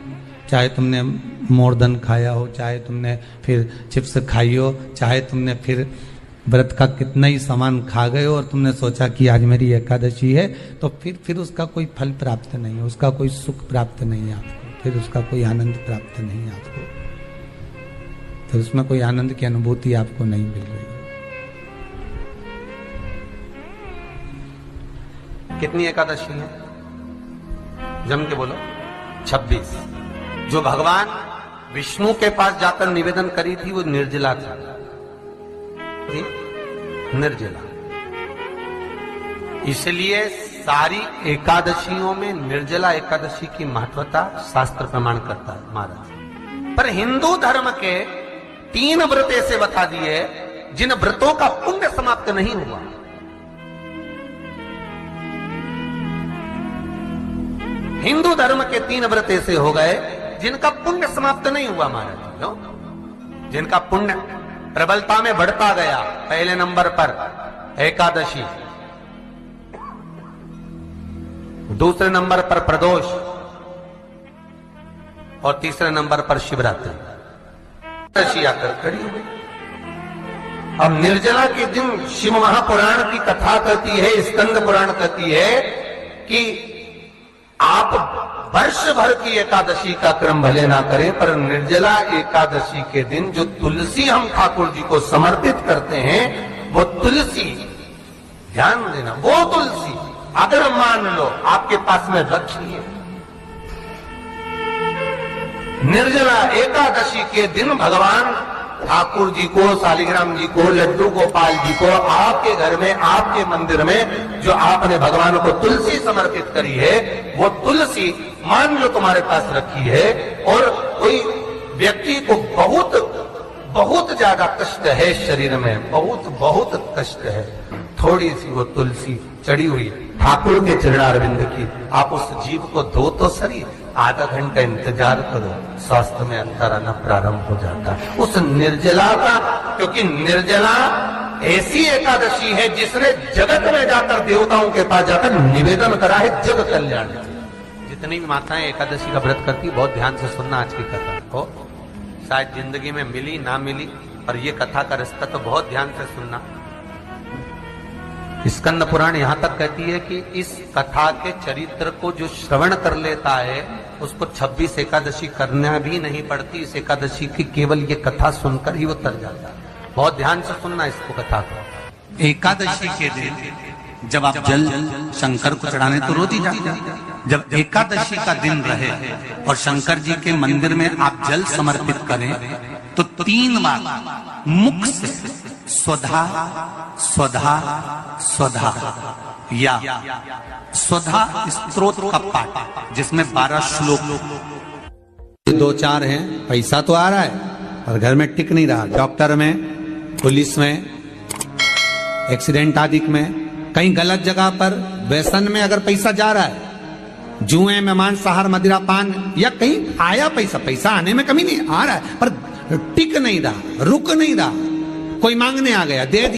S1: चाहे तुमने मोरधन खाया हो, चाहे तुमने फिर चिप्स खाई हो, चाहे तुमने फिर व्रत का कितना ही सामान खा गए हो और तुमने सोचा कि आज मेरी एकादशी है, तो फिर उसका कोई फल प्राप्त नहीं है, उसका कोई सुख प्राप्त नहीं है आपको, फिर उसका कोई आनंद प्राप्त नहीं है आपको, फिर उसमें कोई आनंद की अनुभूति आपको नहीं मिल रही। कितनी एकादशी है? जम के बोलो। 26। जो भगवान विष्णु के पास जाकर निवेदन करी थी वो निर्जला थी, निर्जला। इसलिए सारी एकादशियों में निर्जला एकादशी की महत्वता शास्त्र प्रमाण करता है महाराज। पर हिंदू धर्म के 3 व्रत ऐसे बता दिए जिन व्रतों का पुण्य समाप्त नहीं हुआ। हिंदू धर्म के 3 व्रत ऐसे हो गए जिनका पुण्य समाप्त नहीं हुआ महाराज। क्यों? जिनका पुण्य प्रबलता में बढ़ता गया। पहले नंबर पर एकादशी, दूसरे नंबर पर प्रदोष और तीसरे नंबर पर शिवरात्रि। एकादशी आकर खड़ी हुई। अब निर्जला के दिन शिव महापुराण की कथा कहती है, स्कंद पुराण कहती है कि आप वर्ष भर की एकादशी का क्रम भले ना करें, पर निर्जला एकादशी के दिन जो तुलसी हम ठाकुर जी को समर्पित करते हैं, वो तुलसी, ध्यान देना, वो तुलसी अगर मान लो आपके पास में रखी है, निर्जला एकादशी के दिन भगवान ठाकुर जी को, शालिग्राम जी को, लड्डू गोपाल जी को आपके घर में, आपके मंदिर में जो आपने भगवान को तुलसी समर्पित करी है, वो तुलसी मान लो तुम्हारे पास रखी है और कोई व्यक्ति को बहुत बहुत ज्यादा कष्ट है शरीर में, बहुत कष्ट है, थोड़ी सी वो तुलसी चढ़ी हुई ठाकुर के चरणारविंद की, आप उस जीव को दो तो सही,
S2: आधा घंटा इंतजार करो, स्वास्थ्य में अंतर आना प्रारंभ हो जाता है उस निर्जला का। क्योंकि निर्जला ऐसी एकादशी है जिसने जगत में जाकर देवताओं के पास जाकर निवेदन करा है जग कल्याण। जितनी भी माताएं एकादशी का व्रत करती, बहुत ध्यान से सुनना आज की कथा को। शायद जिंदगी में मिली ना मिली, और ये कथा का रिश्ता तो बहुत ध्यान से सुनना। स्कंद पुराण यहां तक कहती है कि इस कथा के चरित्र को जो श्रवण कर लेता है उसको 26 एकादशी करना भी नहीं पड़ती। इस एकादशी की केवल ये कथा सुनकर ही वो तर जाता है। बहुत ध्यान से सुनना इसको, कथा को।
S1: एकादशी के दिन जब आप जल शंकर को चढ़ाने तो रोज ही जाते हैं। जब एकादशी का दिन रहे और शंकर जी के मंदिर में आप जल समर्पित करें तो 3 बार मुख से स्वधा स्वधा स्वधा या स्वधा स्तोत्र का पाठ, जिसमें 12 श्लोक 2-4 हैं। पैसा तो आ रहा है और घर में टिक नहीं रहा। डॉक्टर में, पुलिस में, एक्सीडेंट आदि में, कहीं गलत जगह पर, व्यसन में अगर पैसा जा रहा है, जुए में, मांसाहार, मदिरा पान, या कहीं आया पैसा आने में कमी नहीं, आ रहा है पर टिक नहीं रहा, रुक नहीं रहा। कोई मांगने आ गया, दे दिया।